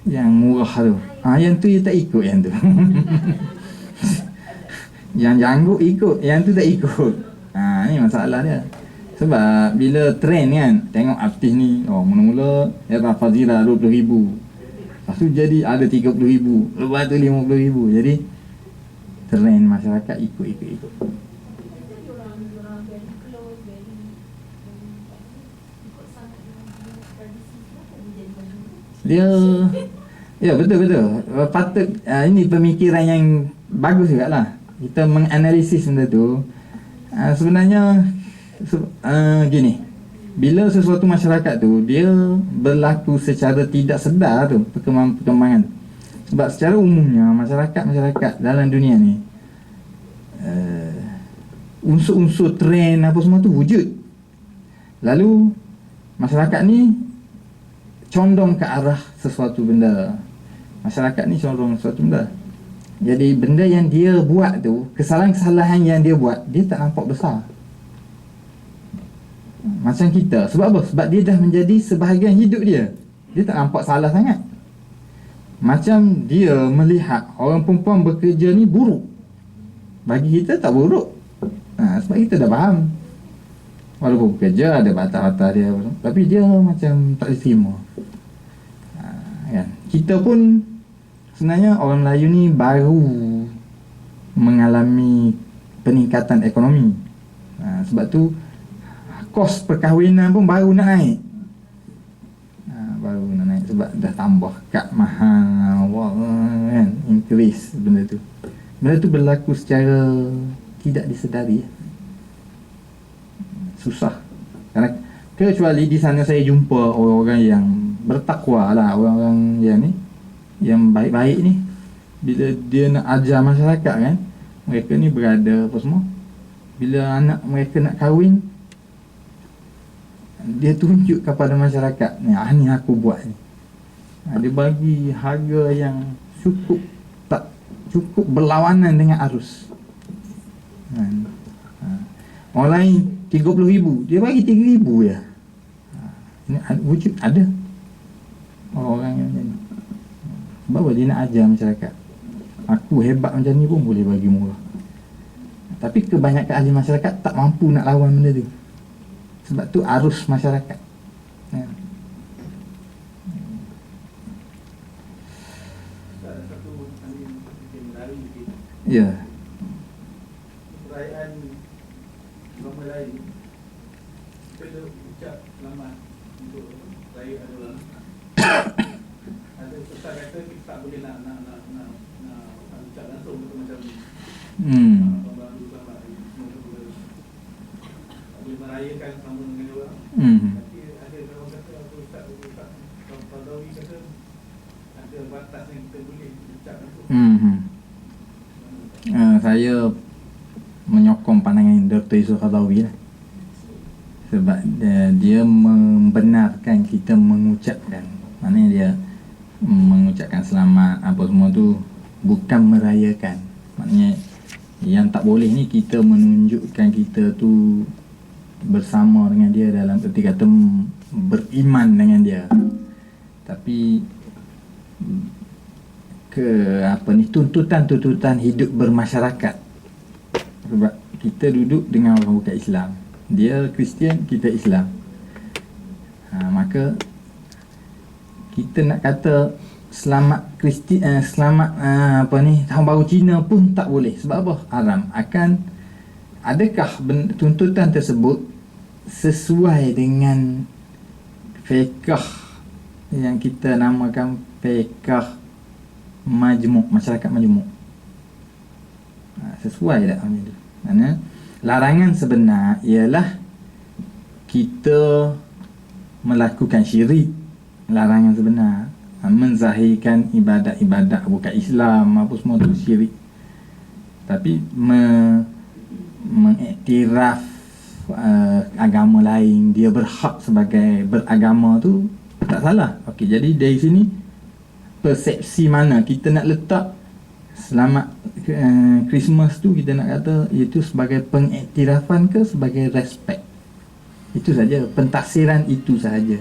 Yang murah tu. Yang tu dia tak ikut yang tu. Yang janggut ikut, yang tu tak ikut. Ni masalah dia. Sebab bila trend kan, tengok artis ni, mula-mula Era Fazira 20,000. Lepas tu jadi ada 30,000, lepas tu 50,000. Jadi trend masyarakat ikut. Jadi orang very close, very ikut sangat dengan tradisi. Kenapa dia jadi macam tu? Ya betul. Patut ini pemikiran yang bagus juga lah. Kita menganalisis benda tu. Sebenarnya gini, bila sesuatu masyarakat tu dia berlaku secara tidak sedar tu, perkembangan. Sebab secara umumnya masyarakat dalam dunia ni unsur-unsur trend apa semua tu wujud. Lalu masyarakat ni condong ke arah sesuatu benda. Jadi benda yang dia buat tu, kesalahan-kesalahan yang dia buat, dia tak nampak besar. Macam kita, sebab apa? Sebab dia dah menjadi sebahagian hidup dia. Dia tak nampak salah sangat. Macam dia melihat orang perempuan bekerja ni buruk, bagi kita tak buruk. Sebab kita dah faham. Walaupun bekerja ada batas-batas dia, tapi dia macam tak diterima. Kan? Kita pun sebenarnya orang Melayu ni baru mengalami peningkatan ekonomi. Sebab tu kos perkahwinan pun baru nak naik. Baru nak naik sebab dah tambah kad mahal, kan, increase benda tu. Benda tu berlaku secara tidak disedari. Susah. Kerana kecuali di sana saya jumpa orang-orang yang bertakwa lah, orang-orang yang ni, yang baik-baik ni, bila dia nak ajar masyarakat kan, mereka ni berada apa semua, bila anak mereka nak kahwin, dia tunjuk kepada masyarakat, ni aku buat ni. Dia bagi harga yang tak cukup berlawanan dengan arus. Orang lain 30,000, dia bagi 3,000 je. Ini wujud ada orang yang macam ni. Sebab apa? Dia nak ajar masyarakat, aku hebat macam ni pun boleh bagi murah. Tapi kebanyakan ahli masyarakat tak mampu nak lawan benda tu. Sebab tu arus masyarakat. Ya. Perayaan Rama Lain, kita ucap selamat untuk raya adalah ada pesan kata kita tak boleh nak ucap langsung macam Abang Baru selamat semua tak boleh merayakan sama dengan orang. Tapi ada orang kata Ustaz Qadawi kata ada batas yang kita boleh ucap langsung. Saya menyokong pandangan Dr. Yusof Qadawi lah. Sebab dia membenarkan kita mengucapkan, maknanya dia mengucapkan selamat apa semua tu bukan merayakan. Maknanya yang tak boleh ni kita menunjukkan kita tu bersama dengan dia dalam erti kata beriman dengan dia. Tapi tuntutan hidup bermasyarakat. Sebab kita duduk dengan orang bukan Islam, dia Kristian, kita Islam. Maka kita nak kata selamat Kristian, selamat tahun baru Cina pun tak boleh. Sebab apa? Haram. Adakah tuntutan tersebut sesuai dengan fiqh yang kita namakan fiqh majmuk, masyarakat majmuk? Sesuai tak macam tu? Kerana larangan sebenar ialah kita melakukan syirik. Larangan sebenar menzahirkan ibadat-ibadat bukan Islam apa semua tu syirik. Tapi mengiktiraf agama lain, dia berhak sebagai beragama tu tak salah. Okey, jadi dari sini persepsi mana kita nak letak selamat Christmas tu, kita nak kata itu sebagai pengiktirafan ke sebagai respect? Itu saja, pentafsiran itu sahaja.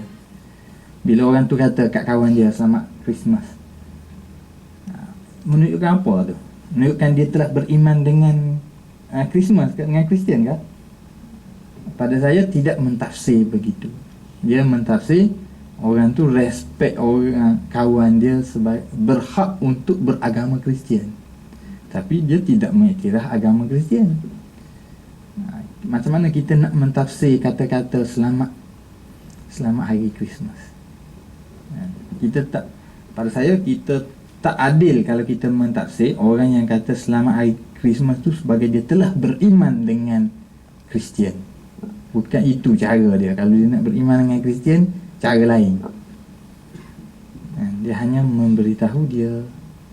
Bila orang tu kata kat kawan dia selamat Christmas, menunjukkan apa tu? Menunjukkan dia telah beriman dengan Christmas, dengan Kristian kan? Pada saya tidak mentafsir begitu. Dia mentafsir orang tu respect orang kawan dia sebagai berhak untuk beragama Kristian, tapi dia tidak mengiktiraf agama Kristian. Macam mana kita nak mentafsir kata-kata selamat hari Christmas? Kita tak, pada saya kita tak adil kalau kita mentafsir orang yang kata selamat hari Christmas tu sebagai dia telah beriman dengan Kristian. Bukan itu cara dia. Kalau dia nak beriman dengan Kristian, cara lain. Dia hanya memberitahu dia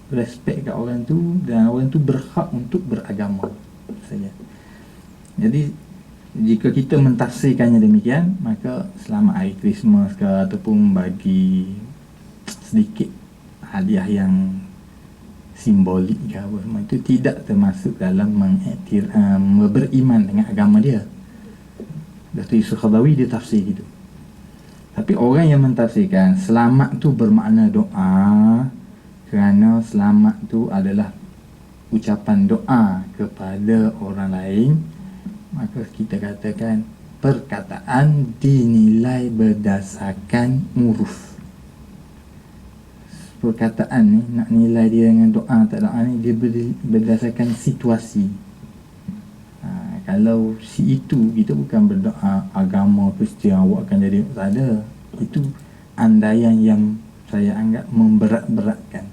respect kat orang tu dan orang tu berhak untuk beragama saja. Jadi jika kita mentafsirkannya demikian, maka selamat hari Christmas ke ataupun bagi sedikit hadiah yang simbolik ke apa semua, itu tidak termasuk dalam beriman dengan agama dia. Dr. Yusof Qadawi dia tafsir gitu. Tapi orang yang mentafsirkan selamat tu bermakna doa, kerana selamat tu adalah ucapan doa kepada orang lain, maka kita katakan perkataan dinilai berdasarkan uruf. perkataan ni, nak nilai dia dengan doa tak doa ni, dia berdasarkan situasi. Kalau si itu, kita bukan berdoa agama Kristian awak akan jadi, tak ada. Itu andaian yang saya anggap memberat-beratkan.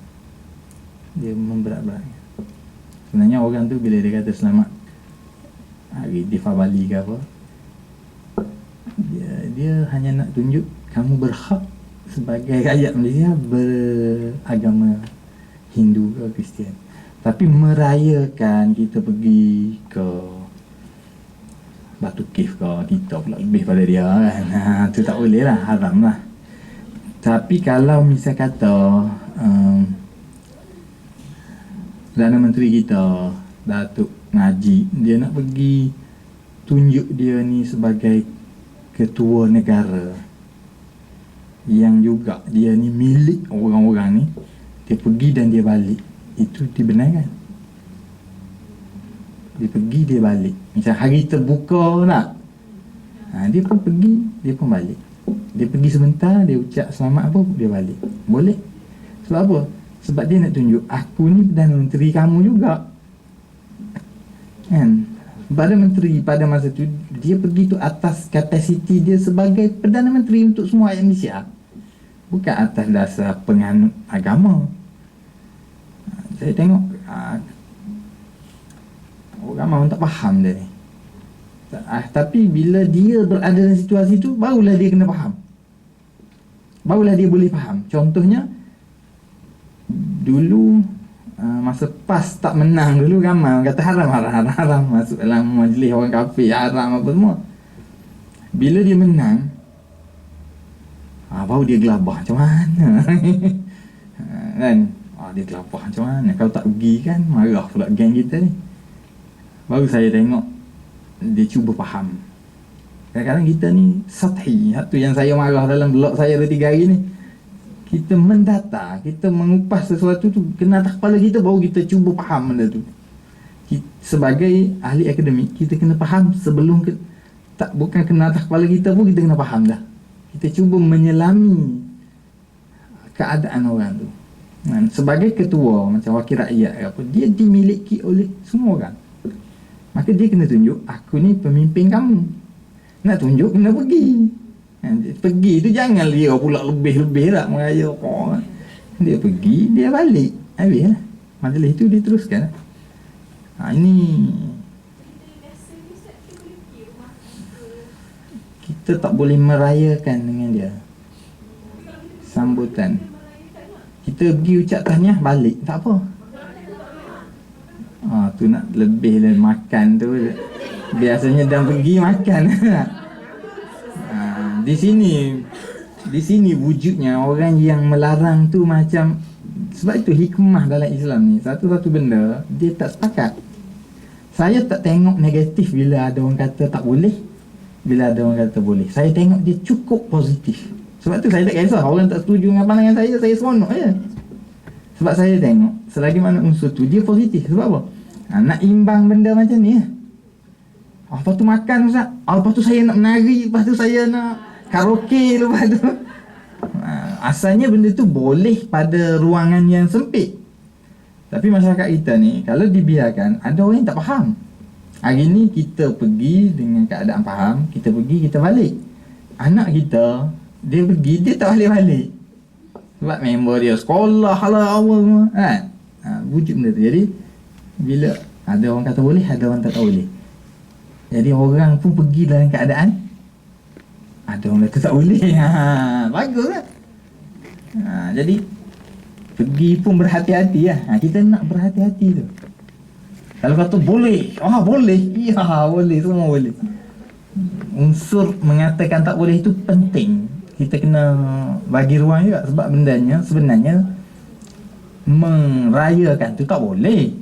Dia memberat-beratkan. Sebenarnya orang tu bila dia kata selamat hari Difabali ke apa, dia hanya nak tunjuk kamu berhak sebagai rakyat Malaysia beragama Hindu ke Kristian. Tapi merayakan kita pergi ke Batu Cave ke, kita pula lebih pada dia kan, tu tak boleh lah, haram lah. Tapi kalau misal kata Perdana Menteri kita Datuk Najib, dia nak pergi tunjuk dia ni sebagai ketua negara yang juga dia ni milik orang-orang ni, dia pergi dan dia balik, itu dibenarkan. Dia pergi, dia balik. Macam hari terbuka nak, dia pun pergi, dia pun balik. Dia pergi sebentar, dia ucap selamat apa, dia balik. Boleh. Sebab apa? Sebab dia nak tunjuk, aku ni Perdana Menteri kamu juga kan. Perdana Menteri pada masa tu, dia pergi tu atas kapasiti dia sebagai Perdana Menteri untuk semua rakyat Malaysia, bukan atas dasar penganut agama. Saya tengok orang memang tak faham dia ni. Tapi bila dia berada dalam situasi tu, barulah dia kena faham, barulah dia boleh faham. Contohnya dulu masa PAS tak menang dulu, ramai orang kata haram masuk dalam majlis orang kafir, haram apa semua. Bila dia menang, baru dia gelabah macam mana kan. Dia gelabah macam mana, kalau tak pergi kan marah pula geng kita ni. Baru saya tengok dia cuba faham. Kadang-kadang kita ni sathi. Satu yang saya marah dalam blog saya 2-3 hari ni, kita mendata, kita mengupas sesuatu tu kena atas kepala kita, baru kita cuba faham benda tu. Sebagai ahli akademik, kita kena faham sebelum bukan kena atas kepala kita pun kita kena faham dah. Kita cuba menyelami keadaan orang tu. Sebagai ketua, macam wakil rakyat apa, dia dimiliki oleh semua orang. Maka dia kena tunjuk, aku ni pemimpin kamu. Nak tunjuk, kena pergi. Pergi tu jangan dia pula lebih-lebih lah meraya orang. Dia pergi, dia balik, habis lah. Majlis itu diteruskan. Ini kita tak boleh merayakan dengan dia sambutan. Kita pergi ucap tahniah, balik, tak apa. Tu nak lebih dan makan tu, biasanya dah pergi makan. Di sini wujudnya orang yang melarang tu macam, sebab itu hikmah dalam Islam ni, satu-satu benda dia tak sepakat. Saya tak tengok negatif bila ada orang kata tak boleh, bila ada orang kata boleh. Saya tengok dia cukup positif. Sebab tu saya tak kisah orang tak setuju dengan pandangan saya seronok je. Sebab saya tengok selagi mana unsur tu dia positif. Sebab apa? Nak imbang benda macam ni. Lepas tu makan Ustaz, lepas tu saya nak menari, lepas tu saya nak karaoke, lepas tu asalnya benda tu boleh pada ruangan yang sempit. Tapi masyarakat kita ni, kalau dibiarkan, ada orang yang tak faham. Hari ni kita pergi dengan keadaan faham, kita pergi, kita balik. Anak kita, dia pergi, dia tak balik-balik. Sebab member dia sekolah lah awal semua kan. Wujud benda tu. Jadi bila ada orang kata boleh, ada orang tak boleh. Jadi orang pun pergi dalam keadaan ada orang kata tak boleh. Bagus lah. Jadi pergi pun berhati-hati lah. Kita nak berhati-hati tu. Kalau kata boleh, boleh. Ya boleh, semua boleh. Unsur mengatakan tak boleh itu penting. Kita kena bagi ruang juga. Sebab bendanya sebenarnya merayakan tu tak boleh.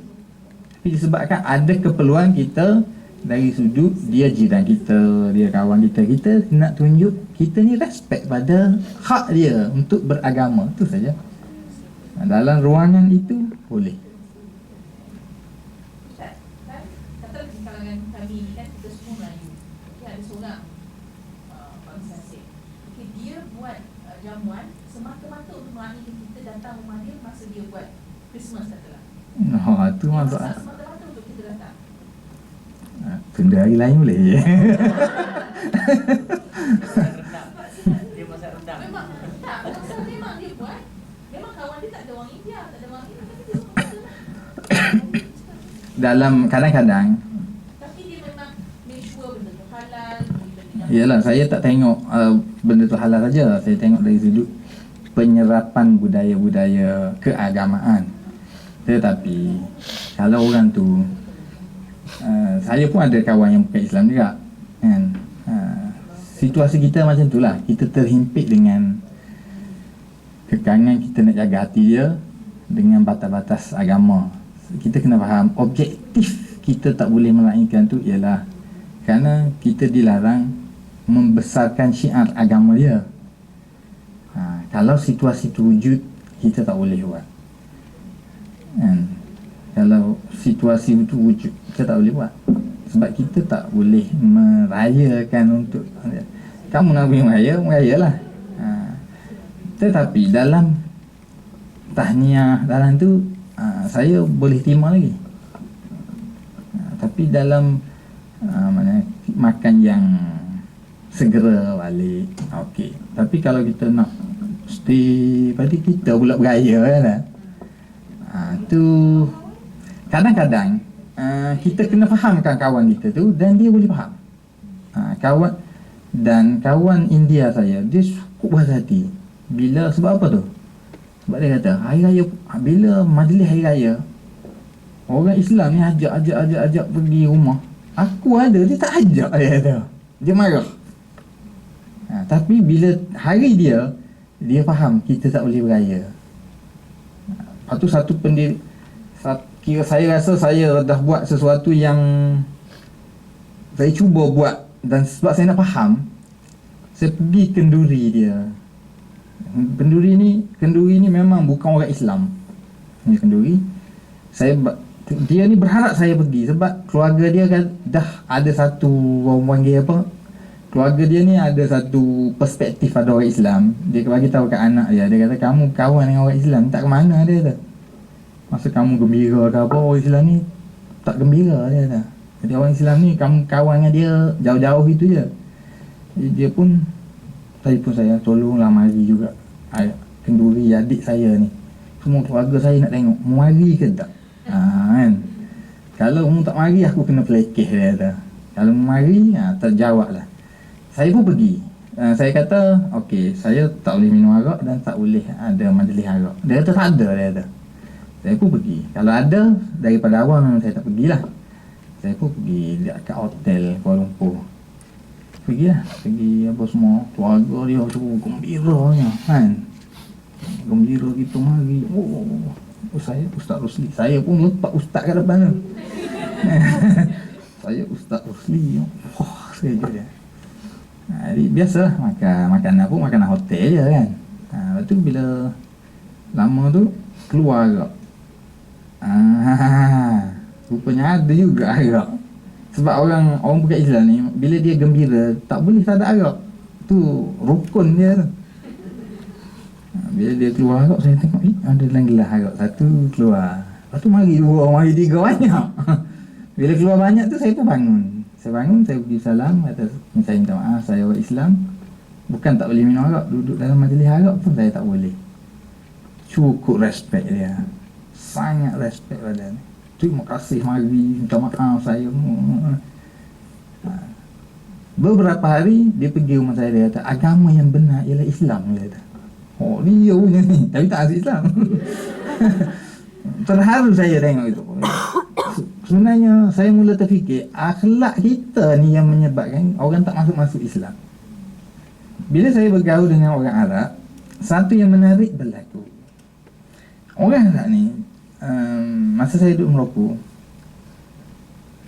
Tapi disebabkan ada keperluan kita dari sudut dia jiran kita, dia kawan kita, kita nak tunjuk kita ni respect pada hak dia untuk beragama. Itu saja. Dalam ruangan itu boleh. Kata di kalangan kami kan kita semua Melayu. Ada seorang bangsa Aceh. Dia buat jamuan semata-mata untuk melayani kita datang rumah dia masa dia buat Christmas katalah. Oh, tu masuk. Semata-mata untuk kita datang. Tunda hari lain boleh je. Dia masak rendang. Memang tak, masa memang dia buat. Memang kawan dia tak ada orang India, tak ada orang India, tapi dia suruh makan lah. Dalam kadang-kadang, Tapi dia memang make sure benda tu halal, benda tu yalah, saya tak tengok benda tu halal saja. Saya tengok dari sudut penyerapan budaya-budaya keagamaan. Tetapi kalau orang tu, saya pun ada kawan yang bukan Islam juga, kan. Situasi kita macam itulah. Kita terhimpit dengan kekangan kita nak jaga hati dia dengan batas-batas agama. Kita kena faham objektif kita tak boleh melainkan tu ialah kerana kita dilarang membesarkan syiar agama dia. Kalau situasi tu wujud, kita tak boleh buat, kan? Kalau situasi itu wujud, kita tak boleh buat. Sebab kita tak boleh merayakan untuk kamu nak pergi meraya, merayalah. Tetapi dalam tahniah, dalam tu saya boleh terima lagi. Tapi dalam mana makan yang segera balik, okey. Tapi kalau kita nak stay, berarti kita pula beraya kan. Tu kadang-kadang kita kena fahamkan kawan kita tu dan dia boleh faham. Kawan India saya, dia cukup berhati. Bila, sebab apa tu? Sebab dia kata hari raya, bila majlis hari raya, orang Islam ni ajak pergi rumah. Aku ada, dia tak ajak, dia kata. Dia marah. Tapi bila hari dia faham kita tak boleh beraya. Lepas tu satu pendiri, kira saya rasa saya dah buat sesuatu yang saya cuba buat, dan sebab saya nak faham, saya pergi kenduri dia. Kenduri ni memang bukan orang Islam. Ini kenduri. Dia ni berharap saya pergi sebab keluarga dia kan dah ada satu, orang panggil apa, keluarga dia ni ada satu perspektif pada orang Islam. Dia bagi tahu kat anak dia, dia kata kamu kawan dengan orang Islam tak ke mana, dia kata. Masa kamu gembira ke apa, orang Islam ni tak gembira, dia kata. Jadi orang Islam ni kamu kawan dengan dia jauh-jauh itu je. Jadi dia pun, saya tolonglah mari juga kenduri adik saya ni. Semua keluarga saya nak tengok mari ke tak. Kan. Kalau mu tak mari aku kena pelekeh, dia kata. Kalau mari terjawab lah. Saya pun pergi. Saya kata okey, saya tak boleh minum arak dan tak boleh ada majlis arak. Dia kata tak ada, dia kata. Saya pun pergi. Kalau ada, daripada awal memang saya tak pergilah. Saya pun pergi dekat hotel Kuala Lumpur. Pergilah, pergi apa semua, keluarga dia semua gembiranya, kan. Gembira kita mari. Saya Ustaz Rusli. Saya pun lepak ustaz kat depan tu. Saya Ustaz Rusli. Saya je dia. Jadi biasalah makanan pun makanan hotel je kan. Lepas tu bila lama tu keluar agak. Rupanya ada juga arak. Sebab orang bukan Islam ni, bila dia gembira tak boleh tak ada arak. Tu rukun dia tu. Bila dia keluar arak, saya tengok ada dalam gelas arak satu keluar. Lepas tu mari dua, mari tiga, banyak. Bila keluar banyak tu saya pun bangun. Saya bangun, saya pergi salam, kata saya minta maaf, saya orang Islam. Bukan tak boleh minum arak, duduk dalam majlis arak pun saya tak boleh. Cukup respect dia. Sangat respect pada ni. Terima kasih, mari, minta maaf saya. Beberapa hari dia pergi rumah saya, dia kata agama yang benar ialah Islam, dia kata. Oh, dia punya ni, tapi tak asal Islam. Terharu saya tengok itu. Sebenarnya saya mula terfikir akhlak kita ni yang menyebabkan orang tak masuk Islam. Bila saya bergaul dengan orang Arab, satu yang menarik berlaku. Orang Arab ni, masa saya duduk Merauke,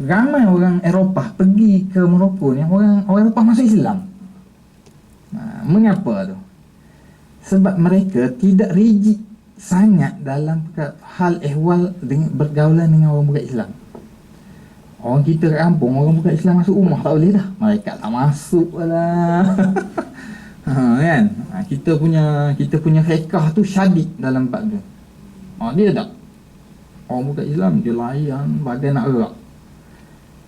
ramai orang Eropah pergi ke Merauke ni, orang Eropah masuk Islam. Mengapa tu? Sebab mereka tidak rigid sangat dalam hal ehwal bergaulan dengan orang bukan Islam. Orang kita kat kampung, orang bukan Islam masuk rumah tak boleh dah. Mereka tak masuk lah. Kan? Kita punya fiqh tu syadid dalam bab tu. Dia tak. Orang bukan Islam dia layan bagai nak gerak.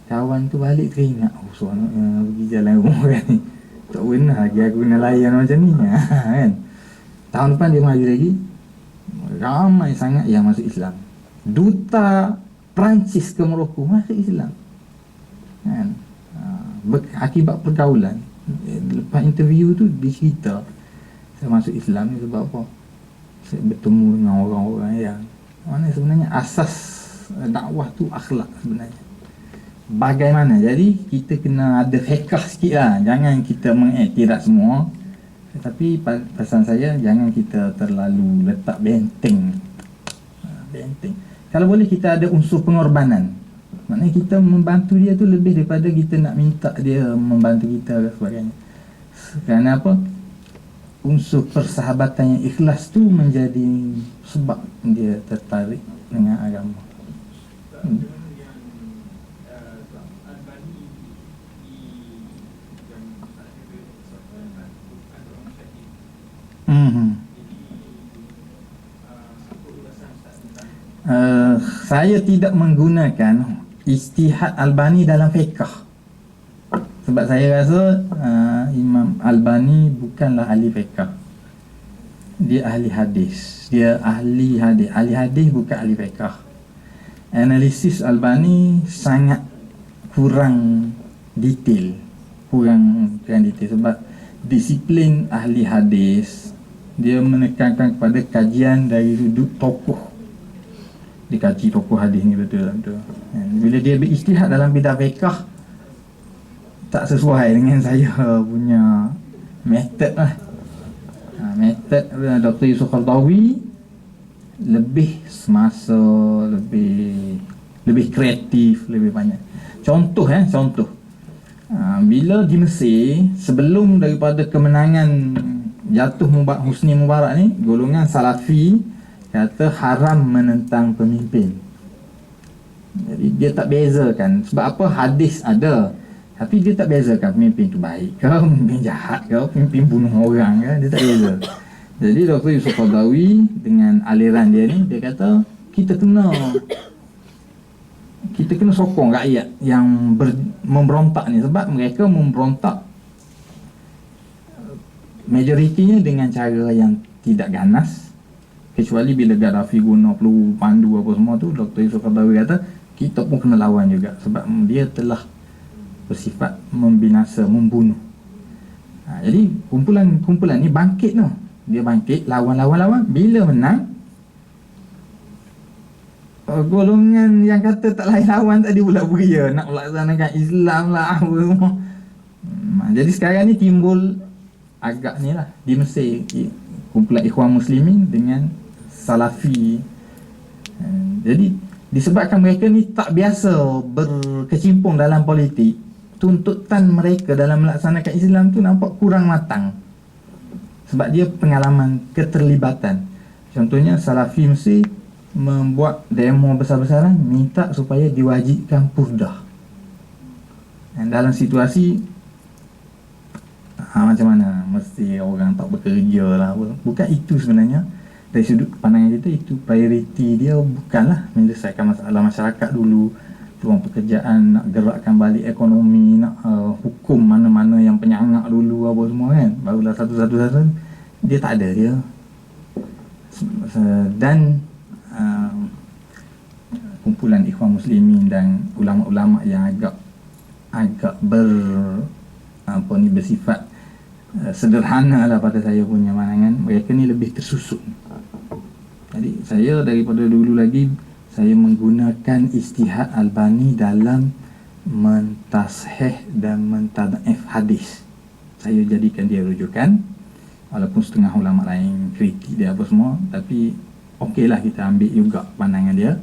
Kawan tu balik teringat, seronoknya pergi jalan rumah kan ni. Tak pernah lagi aku kena layan macam ni. Kan? Tahun depan dia mari lagi. Ramai sangat yang masuk Islam. Duta Perancis ke Morocco masuk Islam. Kan? Akibat pergaulan. Lepas interview tu dia cerita, saya masuk Islam ni sebab apa? Saya bertemu dengan orang-orang yang mana sebenarnya asas dakwah tu akhlak sebenarnya. Bagaimana? Jadi kita kena ada fiqh sikit lah. Jangan kita mengiktiraf semua. Tetapi pesan saya, jangan kita terlalu letak benteng. Benteng. Kalau boleh kita ada unsur pengorbanan. Maknanya kita membantu dia tu lebih daripada kita nak minta dia membantu kita dan sebagainya. Kerana apa? Unsur persahabatan yang ikhlas tu menjadi sebab dia tertarik dengan agama. Saya tidak menggunakan Ijtihad Albani dalam fiqh. Sebab saya rasa Imam Albani bukanlah ahli fiqh. Dia ahli hadis. Ahli hadis bukan ahli fiqh. Analisis Albani sangat kurang detail. Kurang detail sebab disiplin ahli hadis dia menekankan kepada kajian dari sudut tokoh. Dikaji tokoh hadis ni betul. Bila dia berijtihad dalam bidang fiqh tak sesuai dengan saya punya metod lah. Metod Dr. Yusuf Qaradawi lebih semasa, lebih kreatif, lebih banyak. Contoh. Bila di Mesir, sebelum daripada kemenangan jatuh Husni Mubarak ni, golongan Salafi kata haram menentang pemimpin. Jadi dia tak bezakan. Sebab apa? Hadis ada, tapi dia tak bezakan pemimpin tu baik ke, pemimpin jahat ke, pemimpin bunuh orang ke, dia tak beza. Jadi Dr. Yusuf Qaradawi dengan aliran dia ni, dia kata kita kena sokong rakyat yang memberontak ni. Sebab mereka memberontak majoritinya dengan cara yang tidak ganas. Kecuali bila Gaddafi guna peluru pandu apa semua tu, Dr. Yusuf Qaradawi kata kita pun kena lawan juga. Sebab dia telah bersifat membinasa, membunuh. Jadi kumpulan ni bangkit tu. Dia bangkit, lawan. Bila menang, golongan yang kata tak lain lawan tadi pula beria nak melaksanakan Islam lah apa semua. Jadi sekarang ni timbul agak ni lah di Mesir, kumpulan Ikhwan Muslimin dengan Salafi. Jadi disebabkan mereka ni tak biasa berkecimpung dalam politik, tuntutan mereka dalam melaksanakan Islam tu nampak kurang matang. Sebab dia pengalaman keterlibatan. Contohnya Salafi Mesir membuat demo besar-besaran minta supaya diwajibkan purdah. Dan dalam situasi macam mana, mesti orang tak bekerja lah. Bukan itu sebenarnya. Dari sudut pandangan kita, itu prioriti dia bukanlah menyelesaikan masalah masyarakat dulu, peluang pekerjaan, nak gerakkan balik ekonomi, nak hukum mana-mana yang penyangak dulu apa semua kan. Barulah satu-satu dia tak ada dia. Dan kumpulan Ikhwan Muslimin dan ulama-ulama yang agak bersifat sederhana lah pada saya punya pandangan, mereka ni lebih tersusun. Jadi saya daripada dulu lagi saya menggunakan Ijtihad Albani dalam mentasheh dan mentad'if hadis. Saya jadikan dia rujukan, walaupun setengah ulama lain kritik dia apa semua, tapi okeylah kita ambil juga pandangan dia.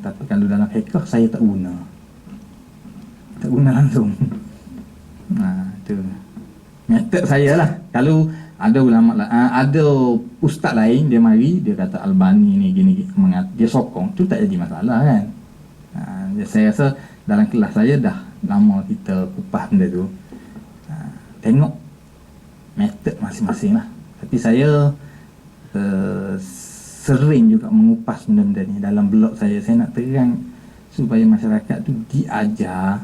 Tapi kalau dalam fiqh saya tak guna langsung. Tu metod saya lah. Kalau ada ulama ada ustaz lain dia mari dia kata Albani ni gini dia sokong, tu tak jadi masalah kan. Saya rasa dalam kelas saya dah lama kita kupas benda tu. Tengok method masing-masing lah. Tapi saya sering juga mengupas benda-benda ni dalam blog saya. Saya nak terang supaya masyarakat tu diajar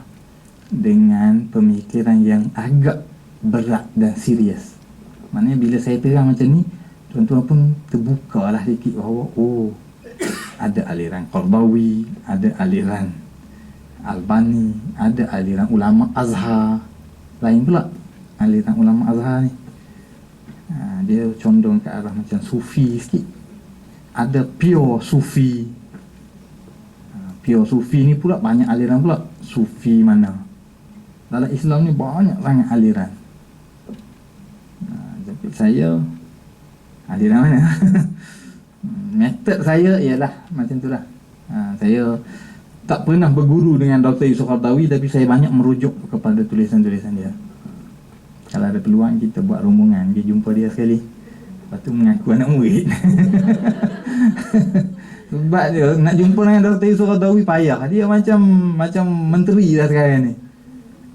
dengan pemikiran yang agak berat dan serius. Maknanya bila saya terang macam ni, tuan-tuan pun terbuka lah sikit bahawa oh, ada aliran Qardawi, ada aliran Albani, ada aliran ulama Azhar. Lain pula aliran ulama Azhar ni, dia condong ke arah macam Sufi sikit. Ada pure Sufi. Pure Sufi ni pula banyak aliran pula. Sufi mana? Dalam Islam ni banyak sangat aliran. Jadi saya aliran mana? Metod saya ialah macam tu lah. Saya tak pernah berguru dengan Dr. Yusof Qardawi, tapi saya banyak merujuk kepada tulisan-tulisan dia. Kalau ada peluang kita buat rombongan, pergi jumpa dia sekali, lepas tu mengaku anak murid. Sebab dia nak jumpa dengan Dr. Yusof Qardawi payah. Dia macam menteri dah sekarang ni.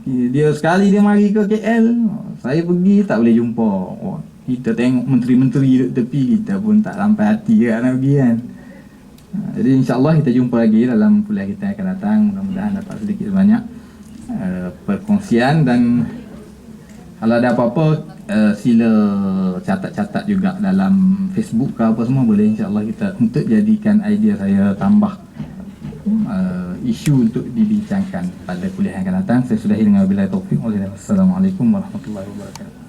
Dia sekali dia mari ke KL, saya pergi tak boleh jumpa. Oh, kita tengok menteri-menteri duduk tepi, kita pun tak sampai hati kat nak pergi kan. Jadi insyaAllah kita jumpa lagi dalam kuliah kita yang akan datang. Mudah-mudahan dapat sedikit sebanyak perkongsian, dan kalau ada apa-apa sila catat-catat juga dalam Facebook ke apa semua boleh, insyaAllah kita untuk jadikan idea saya tambah isu untuk dibincangkan pada kuliah yang akan datang. Saya sudahi dengan wabillahi taufiq. Wassalamualaikum warahmatullahi wabarakatuh.